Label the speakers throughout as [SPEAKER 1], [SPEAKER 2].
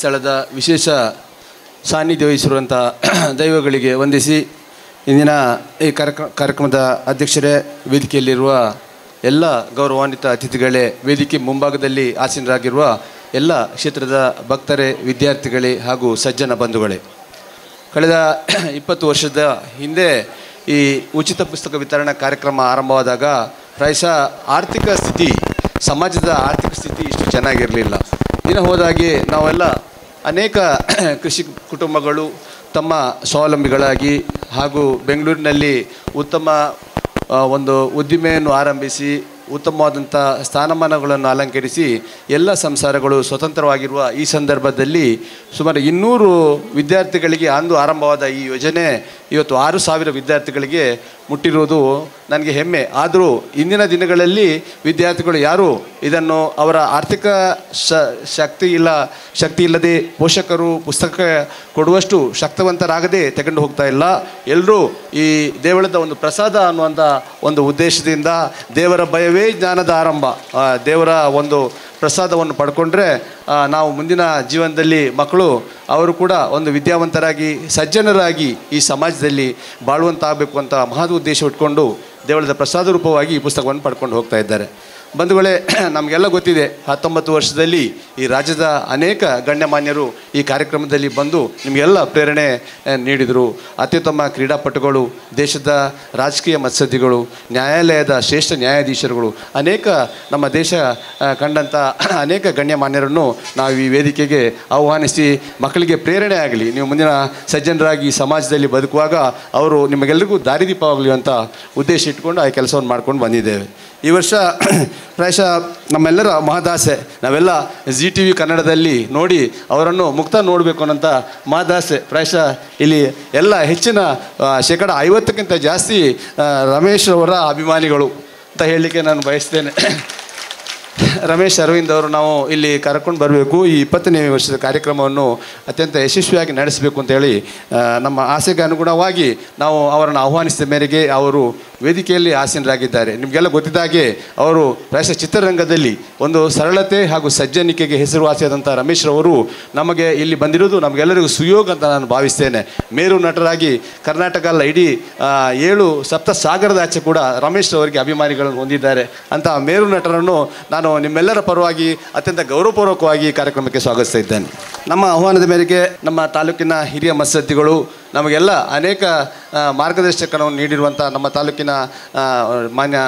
[SPEAKER 1] ಸ್ಥಳದ ವಿಶೇಷ ಸಾನ್ನಿಧ್ಯ ವಹಿಸಿರುವಂಥ ದೈವಗಳಿಗೆ ವಂದಿಸಿ ಇಂದಿನ ಈ ಕಾರ್ಯಕ್ರಮದ ಅಧ್ಯಕ್ಷರೇ, ವೇದಿಕೆಯಲ್ಲಿರುವ ಎಲ್ಲ ಗೌರವಾನ್ವಿತ ಅತಿಥಿಗಳೇ, ವೇದಿಕೆ ಮುಂಭಾಗದಲ್ಲಿ ಆಸೀನರಾಗಿರುವ ಎಲ್ಲ ಕ್ಷೇತ್ರದ ಭಕ್ತರೇ, ವಿದ್ಯಾರ್ಥಿಗಳೇ ಹಾಗೂ ಸಜ್ಜನ ಬಂಧುಗಳೇ, ಕಳೆದ 20 ವರ್ಷದ ಹಿಂದೆ ಈ ಉಚಿತ ಪುಸ್ತಕ ವಿತರಣಾ ಕಾರ್ಯಕ್ರಮ ಆರಂಭವಾದಾಗ ಪ್ರಾಯಶಃ ಆರ್ಥಿಕ ಸ್ಥಿತಿ, ಸಮಾಜದ ಆರ್ಥಿಕ ಸ್ಥಿತಿ ಇಷ್ಟು ಚೆನ್ನಾಗಿರಲಿಲ್ಲ. ದಿನ ಹೋದಾಗೆ ನಾವೆಲ್ಲ ಅನೇಕ ಕೃಷಿ ಕುಟುಂಬಗಳು ತಮ್ಮ ಸ್ವಾವಲಂಬಿಗಳಾಗಿ ಹಾಗೂ ಬೆಂಗಳೂರಿನಲ್ಲಿ ಉತ್ತಮ ಒಂದು ಉದ್ದಿಮೆಯನ್ನು ಆರಂಭಿಸಿ ಉತ್ತಮವಾದಂಥ ಸ್ಥಾನಮಾನಗಳನ್ನು ಅಲಂಕರಿಸಿ ಎಲ್ಲ ಸಂಸಾರಗಳು ಸ್ವತಂತ್ರವಾಗಿರುವ ಈ ಸಂದರ್ಭದಲ್ಲಿ ಸುಮಾರು 200 ವಿದ್ಯಾರ್ಥಿಗಳಿಗೆ ಅಂದು ಆರಂಭವಾದ ಈ ಯೋಜನೆ ಇವತ್ತು 6,000 ವಿದ್ಯಾರ್ಥಿಗಳಿಗೆ ಮುಟ್ಟಿರುವುದು ನನಗೆ ಹೆಮ್ಮೆ. ಆದರೂ ಇಂದಿನ ದಿನಗಳಲ್ಲಿ ವಿದ್ಯಾರ್ಥಿಗಳು ಯಾರು ಇದನ್ನು ಅವರ ಆರ್ಥಿಕ ಶಕ್ತಿ ಇಲ್ಲದೆ ಪೋಷಕರು ಪುಸ್ತಕ ಕೊಡುವಷ್ಟು ಶಕ್ತವಂತರಾಗದೆ ತಗೊಂಡು ಹೋಗ್ತಾ ಇಲ್ಲ. ಎಲ್ಲರೂ ಈ ದೇವಳದ ಒಂದು ಪ್ರಸಾದ ಅನ್ನುವಂಥ ಒಂದು ಉದ್ದೇಶದಿಂದ ದೇವರ ಭಯವೇ ಜ್ಞಾನದ ಆರಂಭ, ದೇವರ ಒಂದು ಪ್ರಸಾದವನ್ನು ಪಡ್ಕೊಂಡ್ರೆ ನಾವು ಮುಂದಿನ ಜೀವನದಲ್ಲಿ ಮಕ್ಕಳು ಅವರು ಕೂಡ ಒಂದು ವಿದ್ಯಾವಂತರಾಗಿ ಸಜ್ಜನರಾಗಿ ಈ ಸಮಾಜದಲ್ಲಿ ಬಾಳುವಂತಾಗಬೇಕು ಅಂತ ಮಹದ್ ಉದ್ದೇಶ ಇಟ್ಕೊಂಡು ದೇವಳದ ಪ್ರಸಾದ ರೂಪವಾಗಿ ಈ ಪುಸ್ತಕವನ್ನು ಪಡ್ಕೊಂಡು ಹೋಗ್ತಾ ಇದ್ದಾರೆ. ಬಂಧುಗಳೇ, ನಮಗೆಲ್ಲ ಗೊತ್ತಿದೆ 19 ವರ್ಷದಲ್ಲಿ ಈ ರಾಜ್ಯದ ಅನೇಕ ಗಣ್ಯಮಾನ್ಯರು ಈ ಕಾರ್ಯಕ್ರಮದಲ್ಲಿ ಬಂದು ನಿಮಗೆಲ್ಲ ಪ್ರೇರಣೆ ನೀಡಿದರು. ಅತ್ಯುತ್ತಮ ಕ್ರೀಡಾಪಟುಗಳು, ದೇಶದ ರಾಜಕೀಯ ಮತ್ಸದ್ದಿಗಳು, ನ್ಯಾಯಾಲಯದ ಶ್ರೇಷ್ಠ ನ್ಯಾಯಾಧೀಶರುಗಳು, ಅನೇಕ ನಮ್ಮ ದೇಶ ಕಂಡಂಥ ಅನೇಕ ಗಣ್ಯಮಾನ್ಯರನ್ನು ನಾವು ಈ ವೇದಿಕೆಗೆ ಆಹ್ವಾನಿಸಿ ಮಕ್ಕಳಿಗೆ ಪ್ರೇರಣೆ ಆಗಲಿ, ನೀವು ಮುಂದಿನ ಸಜ್ಜನರಾಗಿ ಸಮಾಜದಲ್ಲಿ ಬದುಕುವಾಗ ಅವರು ನಿಮಗೆಲ್ಲರಿಗೂ ದಾರಿದೀಪವಾಗಲಿ ಅಂತ ಉದ್ದೇಶ ಇಟ್ಕೊಂಡು ಆ ಕೆಲಸವನ್ನು ಮಾಡ್ಕೊಂಡು ಬಂದಿದ್ದೇವೆ. ಈ ವರ್ಷ ಪ್ರಾಯಶಃ ನಮ್ಮೆಲ್ಲರ ಮಹದಾಸೆ, ನಾವೆಲ್ಲ ZTV ಕನ್ನಡದಲ್ಲಿ ನೋಡಿ ಅವರನ್ನು ಮುಕ್ತ ನೋಡಬೇಕು ಅನ್ನೋಂಥ ಮಹದಾಸೆ. ಪ್ರಾಯಶಃ ಇಲ್ಲಿ ಎಲ್ಲ ಹೆಚ್ಚಿನ 50% ಜಾಸ್ತಿ ರಮೇಶ್ ಅವರ ಅಭಿಮಾನಿಗಳು ಅಂತ ಹೇಳಲಿಕ್ಕೆ ನಾನು ಬಯಸ್ತೇನೆ. ರಮೇಶ್ ಅರವಿಂದ್ ಅವರು ನಾವು ಇಲ್ಲಿ ಕರ್ಕೊಂಡು ಬರಬೇಕು, ಈ 20ನೇ ವರ್ಷದ ಕಾರ್ಯಕ್ರಮವನ್ನು ಅತ್ಯಂತ ಯಶಸ್ವಿಯಾಗಿ ನಡೆಸಬೇಕು ಅಂತೇಳಿ ನಮ್ಮ ಆಸೆಗೆ ಅನುಗುಣವಾಗಿ ನಾವು ಅವರನ್ನು ಆಹ್ವಾನಿಸಿದ ಮೇರೆಗೆ ಅವರು ವೇದಿಕೆಯಲ್ಲಿ ಆಸೀನರಾಗಿದ್ದಾರೆ. ನಿಮಗೆಲ್ಲ ಗೊತ್ತಿದ್ದಾಗೆ ಅವರು ಪ್ರಾಯಶಃ ಚಿತ್ರರಂಗದಲ್ಲಿ ಒಂದು ಸರಳತೆ ಹಾಗೂ ಸಜ್ಜನಿಕೆಗೆ ಹೆಸರುವಾಸಿಯಾದಂಥ ರಮೇಶ್ ರವರು ನಮಗೆ ಇಲ್ಲಿ ಬಂದಿರೋದು ನಮಗೆಲ್ಲರಿಗೂ ಸುಯೋಗ ಅಂತ ನಾನು ಭಾವಿಸ್ತೇನೆ. ಮೇರು ನಟರಾಗಿ ಕರ್ನಾಟಕ ಅಲ್ಲ ಇಡೀ 7 ಸಪ್ತ ಸಾಗರದ ಆಚೆ ಕೂಡ ರಮೇಶ್ ಅವರಿಗೆ ಅಭಿಮಾನಿಗಳನ್ನು ಹೊಂದಿದ್ದಾರೆ. ಅಂತ ಮೇರು ನಟರನ್ನು ನಾನು ನಿಮ್ಮೆಲ್ಲರ ಪರವಾಗಿ ಅತ್ಯಂತ ಗೌರವಪೂರ್ವಕವಾಗಿ ಕಾರ್ಯಕ್ರಮಕ್ಕೆ ಸ್ವಾಗತಿಸ್ತಾ ಇದ್ದೇನೆ. ನಮ್ಮ ಆಹ್ವಾನದ ಮೇರೆಗೆ ನಮ್ಮ ತಾಲೂಕಿನ ಹಿರಿಯ ಮತ್ಸದ್ದಿಗಳು ನಮಗೆಲ್ಲ ಅನೇಕ ಮಾರ್ಗದರ್ಶಕರನ್ನು ನೀಡಿರುವಂಥ ನಮ್ಮ ತಾಲೂಕಿನ ಮಾನ್ಯ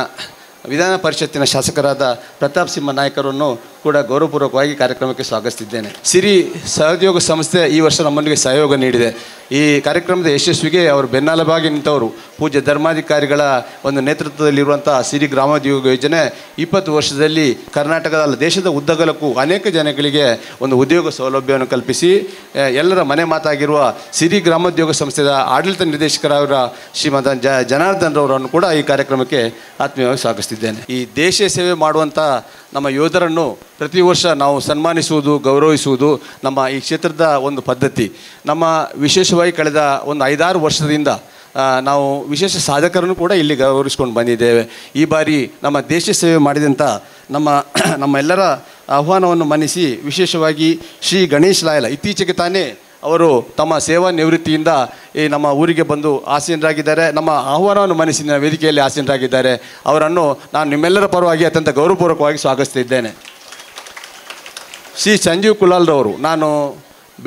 [SPEAKER 1] ವಿಧಾನ ಪರಿಷತ್ತಿನ ಶಾಸಕರಾದ ಪ್ರತಾಪ್ ಸಿಂಹ ನಾಯ್ಕರನ್ನು ಕೂಡ ಗೌರವಪೂರ್ವಕವಾಗಿ ಕಾರ್ಯಕ್ರಮಕ್ಕೆ ಸ್ವಾಗತಿಸಿದ್ದೇನೆ. ಸಿರಿ ಸಹೋದ್ಯೋಗ ಸಂಸ್ಥೆ ಈ ವರ್ಷ ನಮ್ಮೊಂದಿಗೆ ಸಹಯೋಗ ನೀಡಿದೆ. ಈ ಕಾರ್ಯಕ್ರಮದ ಯಶಸ್ವಿಗೆ ಅವರು ಬೆನ್ನೆಲುಬಾಗಿ ನಿಂತವರು ಪೂಜ್ಯ ಧರ್ಮಾಧಿಕಾರಿಗಳ ಒಂದು ನೇತೃತ್ವದಲ್ಲಿರುವಂಥ ಸಿರಿ ಗ್ರಾಮೋದ್ಯೋಗ ಯೋಜನೆ 20 ವರ್ಷದಲ್ಲಿ ಕರ್ನಾಟಕದ ದೇಶದ ಉದ್ದಗಲಕ್ಕೂ ಅನೇಕ ಜನಗಳಿಗೆ ಒಂದು ಉದ್ಯೋಗ ಸೌಲಭ್ಯವನ್ನು ಕಲ್ಪಿಸಿ ಎಲ್ಲರ ಮನೆ ಮಾತಾಗಿರುವ ಸಿರಿ ಗ್ರಾಮೋದ್ಯೋಗ ಸಂಸ್ಥೆಯ ಆಡಳಿತ ನಿರ್ದೇಶಕರಾದ ಶ್ರೀಮಂತ ಜನಾರ್ದನ್ ರವರನ್ನು ಕೂಡ ಈ ಕಾರ್ಯಕ್ರಮಕ್ಕೆ ಆತ್ಮೀಯವಾಗಿ ಸ್ವಾಗತಿಸಿದ್ದೇನೆ. ಈ ದೇಶ ಸೇವೆ ಮಾಡುವಂಥ ನಮ್ಮ ಯೋಧರನ್ನು ಪ್ರತಿ ವರ್ಷ ನಾವು ಸನ್ಮಾನಿಸುವುದು, ಗೌರವಿಸುವುದು ನಮ್ಮ ಈ ಕ್ಷೇತ್ರದ ಒಂದು ಪದ್ಧತಿ. ನಮ್ಮ ವಿಶೇಷವಾಗಿ ಕಳೆದ ಒಂದು 5-6 ವರ್ಷದಿಂದ ನಾವು ವಿಶೇಷ ಸಾಧಕರನ್ನು ಕೂಡ ಇಲ್ಲಿ ಗೌರವಿಸ್ಕೊಂಡು ಬಂದಿದ್ದೇವೆ. ಈ ಬಾರಿ ನಮ್ಮ ದೇಶ ಸೇವೆ ಮಾಡಿದಂಥ ನಮ್ಮೆಲ್ಲರ ಆಹ್ವಾನವನ್ನು ಮನ್ನಿಸಿ ವಿಶೇಷವಾಗಿ ಶ್ರೀ ಗಣೇಶ್ ಲಾಯಲ ಇತ್ತೀಚೆಗೆ ತಾನೇ ಅವರು ತಮ್ಮ ಸೇವಾ ನಿವೃತ್ತಿಯಿಂದ ಈ ನಮ್ಮ ಊರಿಗೆ ಬಂದು ಆಸೀನರಾಗಿದ್ದಾರೆ. ನಮ್ಮ ಆಹ್ವಾನವನ್ನು ಮನ್ನಿಸಿ ವೇದಿಕೆಯಲ್ಲಿ ಆಸೀನರಾಗಿದ್ದಾರೆ. ಅವರನ್ನು ನಾನು ನಿಮ್ಮೆಲ್ಲರ ಪರವಾಗಿ ಅತ್ಯಂತ ಗೌರವಪೂರ್ವಕವಾಗಿ ಸ್ವಾಗತಿಸ್ತಿದ್ದೇನೆ. ಶ್ರೀ ಸಂಜೀವ್ ಕುಲಾಲ್ರವರು ನಾನು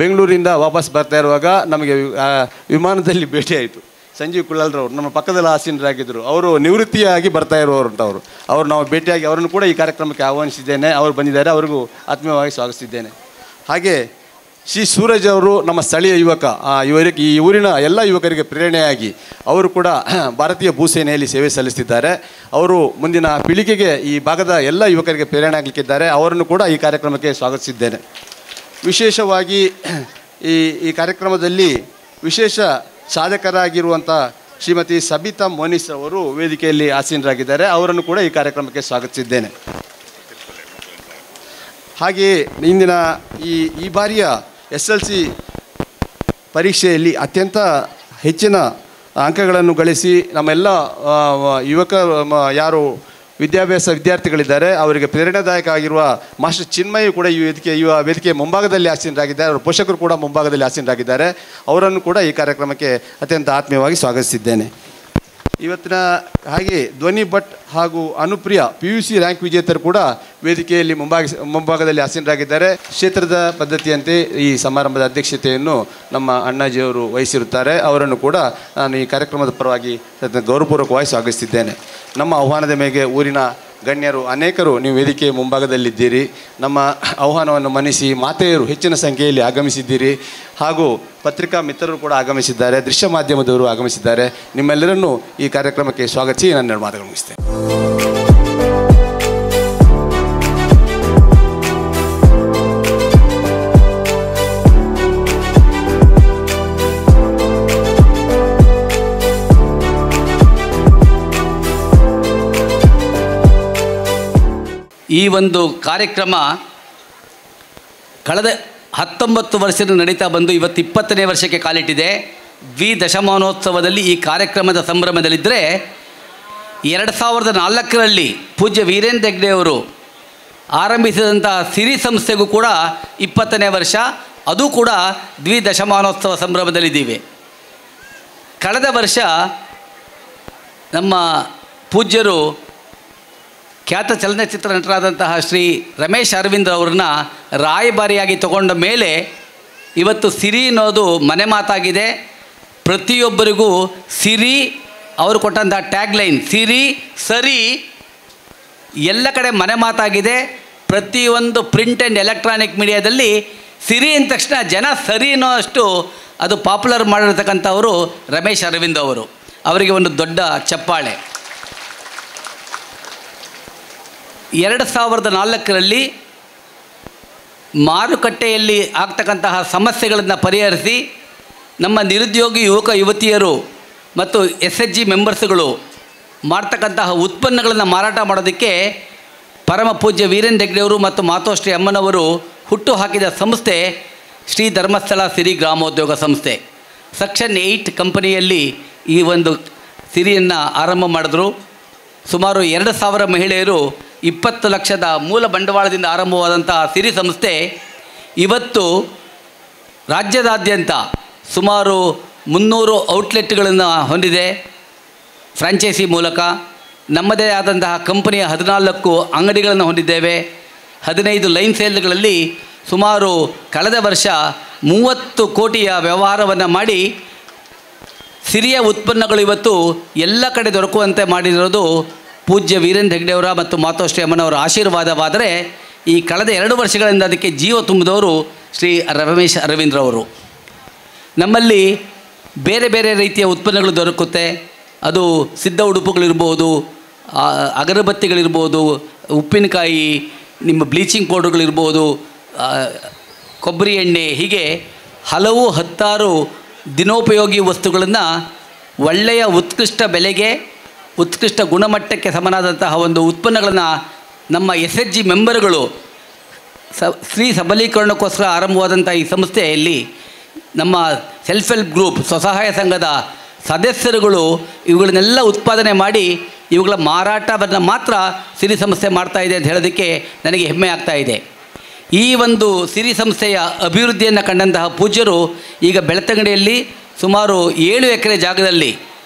[SPEAKER 1] ಬೆಂಗಳೂರಿಂದ ವಾಪಸ್ ಬರ್ತಾ ಇರುವಾಗ ನಮಗೆ ವಿಮಾನದಲ್ಲಿ ಭೇಟಿಯಾಯಿತು. ಸಂಜೀವ್ ಕುಲಾಲ್ರವರು ನಮ್ಮ ಪಕ್ಕದಲ್ಲಿ ಆಸೀನರಾಗಿದ್ದರು. ಅವರು ನಿವೃತ್ತಿಯಾಗಿ ಬರ್ತಾ ಇರುವವರು ಅವರು ನಾವು ಭೇಟಿಯಾಗಿ ಅವರನ್ನು ಕೂಡ ಈ ಕಾರ್ಯಕ್ರಮಕ್ಕೆ ಆಹ್ವಾನಿಸಿದ್ದೇನೆ. ಅವರು ಬಂದಿದ್ದಾರೆ, ಅವರಿಗೂ ಆತ್ಮೀಯವಾಗಿ ಸ್ವಾಗತಿಸಿದ್ದೇನೆ. ಹಾಗೆ ಶ್ರೀ ಸೂರಜ್ ಅವರು ನಮ್ಮ ಸ್ಥಳೀಯ ಯುವಕ, ಈ ಊರಿನ ಎಲ್ಲ ಯುವಕರಿಗೆ ಪ್ರೇರಣೆಯಾಗಿ ಅವರು ಕೂಡ ಭಾರತೀಯ ಭೂಸೇನೆಯಲ್ಲಿ ಸೇವೆ ಸಲ್ಲಿಸುತ್ತಿದ್ದಾರೆ. ಅವರು ಮುಂದಿನ ಪೀಳಿಗೆಗೆ ಈ ಭಾಗದ ಎಲ್ಲ ಯುವಕರಿಗೆ ಪ್ರೇರಣೆ ಆಗಲಿಕ್ಕಿದ್ದಾರೆ. ಅವರನ್ನು ಕೂಡ ಈ ಕಾರ್ಯಕ್ರಮಕ್ಕೆ ಸ್ವಾಗತಿಸಿದ್ದೇನೆ. ವಿಶೇಷವಾಗಿ ಈ ಕಾರ್ಯಕ್ರಮದಲ್ಲಿ ವಿಶೇಷ ಸಾಧಕರಾಗಿರುವಂಥ ಶ್ರೀಮತಿ ಸಬಿತಾ ಮೋನಿಸ್ ಅವರು ವೇದಿಕೆಯಲ್ಲಿ ಆಸೀನರಾಗಿದ್ದಾರೆ. ಅವರನ್ನು ಕೂಡ ಈ ಕಾರ್ಯಕ್ರಮಕ್ಕೆ ಸ್ವಾಗತಿಸಿದ್ದೇನೆ. ಹಾಗೆಯೇ ಇಂದಿನ ಈ ಬಾರಿಯ SLC ಪರೀಕ್ಷೆಯಲ್ಲಿ ಅತ್ಯಂತ ಹೆಚ್ಚಿನ ಅಂಕಗಳನ್ನು ಗಳಿಸಿ ನಮ್ಮೆಲ್ಲ ಯುವಕ ಯಾರು ವಿದ್ಯಾರ್ಥಿಗಳಿದ್ದಾರೆ. ಅವರಿಗೆ ಪ್ರೇರಣಾದಾಯಕ ಆಗಿರುವ ಮಾಸ್ಟರ್ ಚಿನ್ಮಯಿ ಕೂಡ ಈ ವೇದಿಕೆ ಮುಂಭಾಗದಲ್ಲಿ ಆಸೀನರಾಗಿದ್ದಾರೆ. ಅವರ ಪೋಷಕರು ಕೂಡ ಮುಂಭಾಗದಲ್ಲಿ ಆಸೀನರಾಗಿದ್ದಾರೆ. ಅವರನ್ನು ಕೂಡ ಈ ಕಾರ್ಯಕ್ರಮಕ್ಕೆ ಅತ್ಯಂತ ಆತ್ಮೀಯವಾಗಿ ಸ್ವಾಗತಿಸಿದ್ದೇನೆ. ಇವತ್ತಿನ ಹಾಗೆ ಧ್ವನಿ ಭಟ್ ಹಾಗೂ ಅನುಪ್ರಿಯ PUC ರ್ಯಾಂಕ್ ವಿಜೇತರು ಕೂಡ ವೇದಿಕೆಯಲ್ಲಿ ಮುಂಭಾಗದಲ್ಲಿ ಆಸೀನರಾಗಿದ್ದಾರೆ. ಕ್ಷೇತ್ರದ ಪದ್ಧತಿಯಂತೆ ಈ ಸಮಾರಂಭದ ಅಧ್ಯಕ್ಷತೆಯನ್ನು ನಮ್ಮ ಅಣ್ಣಾಜಿಯವರು ವಹಿಸಿರುತ್ತಾರೆ. ಅವರನ್ನು ಕೂಡ ನಾನು ಈ ಕಾರ್ಯಕ್ರಮದ ಪರವಾಗಿ ಗೌರವಪೂರ್ವಕವಾಗಿ ಸ್ವಾಗತಿಸಿದ್ದೇನೆ. ನಮ್ಮ ಆಹ್ವಾನದ ಮೇರೆಗೆ ಊರಿನ ಗಣ್ಯರು ಅನೇಕರು ನೀವು ವೇದಿಕೆ ಮುಂಭಾಗದಲ್ಲಿದ್ದೀರಿ. ನಮ್ಮ ಆಹ್ವಾನವನ್ನು ಮನ್ನಿಸಿ ಮಾತೆಯರು ಹೆಚ್ಚಿನ ಸಂಖ್ಯೆಯಲ್ಲಿ ಆಗಮಿಸಿದ್ದೀರಿ. ಹಾಗೂ ಪತ್ರಿಕಾ ಮಿತ್ರರು ಕೂಡ ಆಗಮಿಸಿದ್ದಾರೆ, ದೃಶ್ಯ ಮಾಧ್ಯಮದವರು ಆಗಮಿಸಿದ್ದಾರೆ. ನಿಮ್ಮೆಲ್ಲರನ್ನೂ ಈ ಕಾರ್ಯಕ್ರಮಕ್ಕೆ ಸ್ವಾಗತಿಸಿ ನನ್ನ ಮಾತುಗಳು ಮುಗಿಸ್ತೇನೆ.
[SPEAKER 2] ಈ ಒಂದು ಕಾರ್ಯಕ್ರಮ ಕಳೆದ 19 ವರ್ಷದಿಂದ ನಡೀತಾ ಬಂದು ಇವತ್ತು 20ನೇ ವರ್ಷಕ್ಕೆ ಕಾಲಿಟ್ಟಿದೆ. ದ್ವಿದಶಮಾನೋತ್ಸವದಲ್ಲಿ ಈ ಕಾರ್ಯಕ್ರಮದ ಸಂಭ್ರಮದಲ್ಲಿದ್ದರೆ 2004ರಲ್ಲಿ ಪೂಜ್ಯ ವೀರೇಂದ್ರ ಹೆಗ್ಗಡೆಯವರು ಆರಂಭಿಸಿದಂತಹ ಸಿರಿ ಸಂಸ್ಥೆಗೂ ಕೂಡ 20ನೇ ವರ್ಷ, ಅದು ಕೂಡ ದ್ವಿದಶಮಾನೋತ್ಸವ ಸಂಭ್ರಮದಲ್ಲಿದ್ದೀವಿ. ಕಳೆದ ವರ್ಷ ನಮ್ಮ ಪೂಜ್ಯರು ಖ್ಯಾತ ಚಲನಚಿತ್ರ ನಟರಾದಂತಹ ಶ್ರೀ ರಮೇಶ್ ಅರವಿಂದ್ ಅವರನ್ನ ರಾಯಭಾರಿಯಾಗಿ ತಗೊಂಡ ಮೇಲೆ ಇವತ್ತು ಸಿರಿ ಅನ್ನೋದು ಮನೆ ಮಾತಾಗಿದೆ. ಪ್ರತಿಯೊಬ್ಬರಿಗೂ ಸಿರಿ ಅವರು ಕೊಟ್ಟಂತಹ ಟ್ಯಾಗ್ಲೈನ್ ಸಿರಿ ಸರಿ ಎಲ್ಲ ಕಡೆ ಮನೆ ಮಾತಾಗಿದೆ. ಪ್ರತಿಯೊಂದು ಪ್ರಿಂಟ್ ಆ್ಯಂಡ್ ಎಲೆಕ್ಟ್ರಾನಿಕ್ ಮೀಡಿಯಾದಲ್ಲಿ ಸಿರಿ ಅಂದ ತಕ್ಷಣ ಜನ ಸರಿ ಅನ್ನೋ ಅಷ್ಟು ಅದು ಪಾಪ್ಯುಲರ್ ಮಾಡಿರ್ತಕ್ಕಂಥವರು ರಮೇಶ್ ಅರವಿಂದ್ ಅವರು. ಅವರಿಗೆ ಒಂದು ದೊಡ್ಡ ಚಪ್ಪಾಳೆ. 2004ರಲ್ಲಿ ಮಾರುಕಟ್ಟೆಯಲ್ಲಿ ಆಗ್ತಕ್ಕಂತಹ ಸಮಸ್ಯೆಗಳನ್ನು ಪರಿಹರಿಸಿ ನಮ್ಮ ನಿರುದ್ಯೋಗಿ ಯುವಕ ಯುವತಿಯರು ಮತ್ತು SHG ಮೆಂಬರ್ಸ್ಗಳು ಮಾಡ್ತಕ್ಕಂತಹ ಉತ್ಪನ್ನಗಳನ್ನು ಮಾರಾಟ ಮಾಡೋದಕ್ಕೆ ಪರಮ ಪೂಜ್ಯ ವೀರೇಂದ್ರ ಹೆಗ್ಗಡೆಯವರು ಮತ್ತು ಮಾತೋಶ್ರೀ ಅಮ್ಮನವರು ಹುಟ್ಟು ಹಾಕಿದ ಸಂಸ್ಥೆ ಶ್ರೀ ಧರ್ಮಸ್ಥಳ ಸಿರಿ ಗ್ರಾಮೋದ್ಯೋಗ ಸಂಸ್ಥೆ. ಸೆಕ್ಷನ್ 8 ಕಂಪನಿಯಲ್ಲಿ ಈ ಒಂದು ಸಿರಿಯನ್ನು ಆರಂಭ ಮಾಡಿದ್ರು. ಸುಮಾರು 2000 ಮಹಿಳೆಯರು 20 ಲಕ್ಷದ ಮೂಲ ಬಂಡವಾಳದಿಂದ ಆರಂಭವಾದಂತಹ ಸಿರಿ ಸಂಸ್ಥೆ ಇವತ್ತು ರಾಜ್ಯದಾದ್ಯಂತ ಸುಮಾರು 300 ಔಟ್ಲೆಟ್ಗಳನ್ನು ಹೊಂದಿದೆ. ಫ್ರಾಂಚೈಸಿ ಮೂಲಕ ನಮ್ಮದೇ ಆದಂತಹ ಕಂಪನಿಯ 14 ಅಂಗಡಿಗಳನ್ನು ಹೊಂದಿದ್ದೇವೆ. 15 ಲೈನ್ ಸೇಲ್ಗಳಲ್ಲಿ ಸುಮಾರು ಕಳೆದ ವರ್ಷ 30 ಕೋಟಿಯ ವ್ಯವಹಾರವನ್ನು ಮಾಡಿ ಸಿರಿಯ ಉತ್ಪನ್ನಗಳು ಇವತ್ತು ಎಲ್ಲ ಕಡೆ ದೊರಕುವಂತೆ ಮಾಡಿರೋದು ಪೂಜ್ಯ ವೀರೇಂದ್ರ ಹೆಗ್ಗಡೆಯವರ ಮತ್ತು ಮಾತೋಶ್ರೀ ಅಮ್ಮನವರ ಆಶೀರ್ವಾದವಾದರೆ, ಈ ಕಳೆದ 2 ವರ್ಷಗಳಿಂದ ಅದಕ್ಕೆ ಜೀವ ತುಂಬಿದವರು ಶ್ರೀ ರಮೇಶ್ ಅರವಿಂದ್ರವರು. ನಮ್ಮಲ್ಲಿ ಬೇರೆ ಬೇರೆ ರೀತಿಯ ಉತ್ಪನ್ನಗಳು ದೊರಕುತ್ತೆ. ಅದು ಸಿದ್ಧ ಉಡುಪುಗಳಿರ್ಬೋದು, ಅಗರಬತ್ತಿಗಳಿರ್ಬೋದು, ಉಪ್ಪಿನಕಾಯಿ, ನಿಮ್ಮ ಬ್ಲೀಚಿಂಗ್ ಪೌಡರ್ಗಳಿರ್ಬೋದು, ಕೊಬ್ಬರಿ ಎಣ್ಣೆ, ಹೀಗೆ ಹಲವು 10 ದಿನೋಪಯೋಗಿ ವಸ್ತುಗಳನ್ನು ಒಳ್ಳೆಯ ಉತ್ಕೃಷ್ಟ ಬೆಲೆಗೆ ಉತ್ಕೃಷ್ಟ ಗುಣಮಟ್ಟಕ್ಕೆ ಸಮನಾದಂತಹ ಒಂದು ಉತ್ಪನ್ನಗಳನ್ನು ನಮ್ಮ SHG ಮೆಂಬರ್ಗಳು ಸ್ತ್ರೀ ಸಬಲೀಕರಣಕ್ಕೋಸ್ಕರ ಆರಂಭವಾದಂಥ ಈ ಸಂಸ್ಥೆಯಲ್ಲಿ ನಮ್ಮ ಸೆಲ್ಫ್ ಹೆಲ್ಪ್ ಗ್ರೂಪ್ ಸ್ವಸಹಾಯ ಸಂಘದ ಸದಸ್ಯರುಗಳು ಇವುಗಳನ್ನೆಲ್ಲ ಉತ್ಪಾದನೆ ಮಾಡಿ ಇವುಗಳ ಮಾರಾಟವನ್ನು ಮಾತ್ರ ಸಿರಿ ಸಂಸ್ಥೆ ಮಾಡ್ತಾಯಿದೆ ಅಂತ ಹೇಳೋದಕ್ಕೆ ನನಗೆ ಹೆಮ್ಮೆ ಆಗ್ತಾಯಿದೆ. ಈ ಒಂದು ಸಿರಿ ಸಂಸ್ಥೆಯ ಅಭಿವೃದ್ಧಿಯನ್ನು ಕಂಡಂತಹ ಪೂಜ್ಯರು ಈಗ ಬೆಳ್ತಂಗಡಿಯಲ್ಲಿ ಸುಮಾರು 7 ಎಕರೆ ಜಾಗದಲ್ಲಿ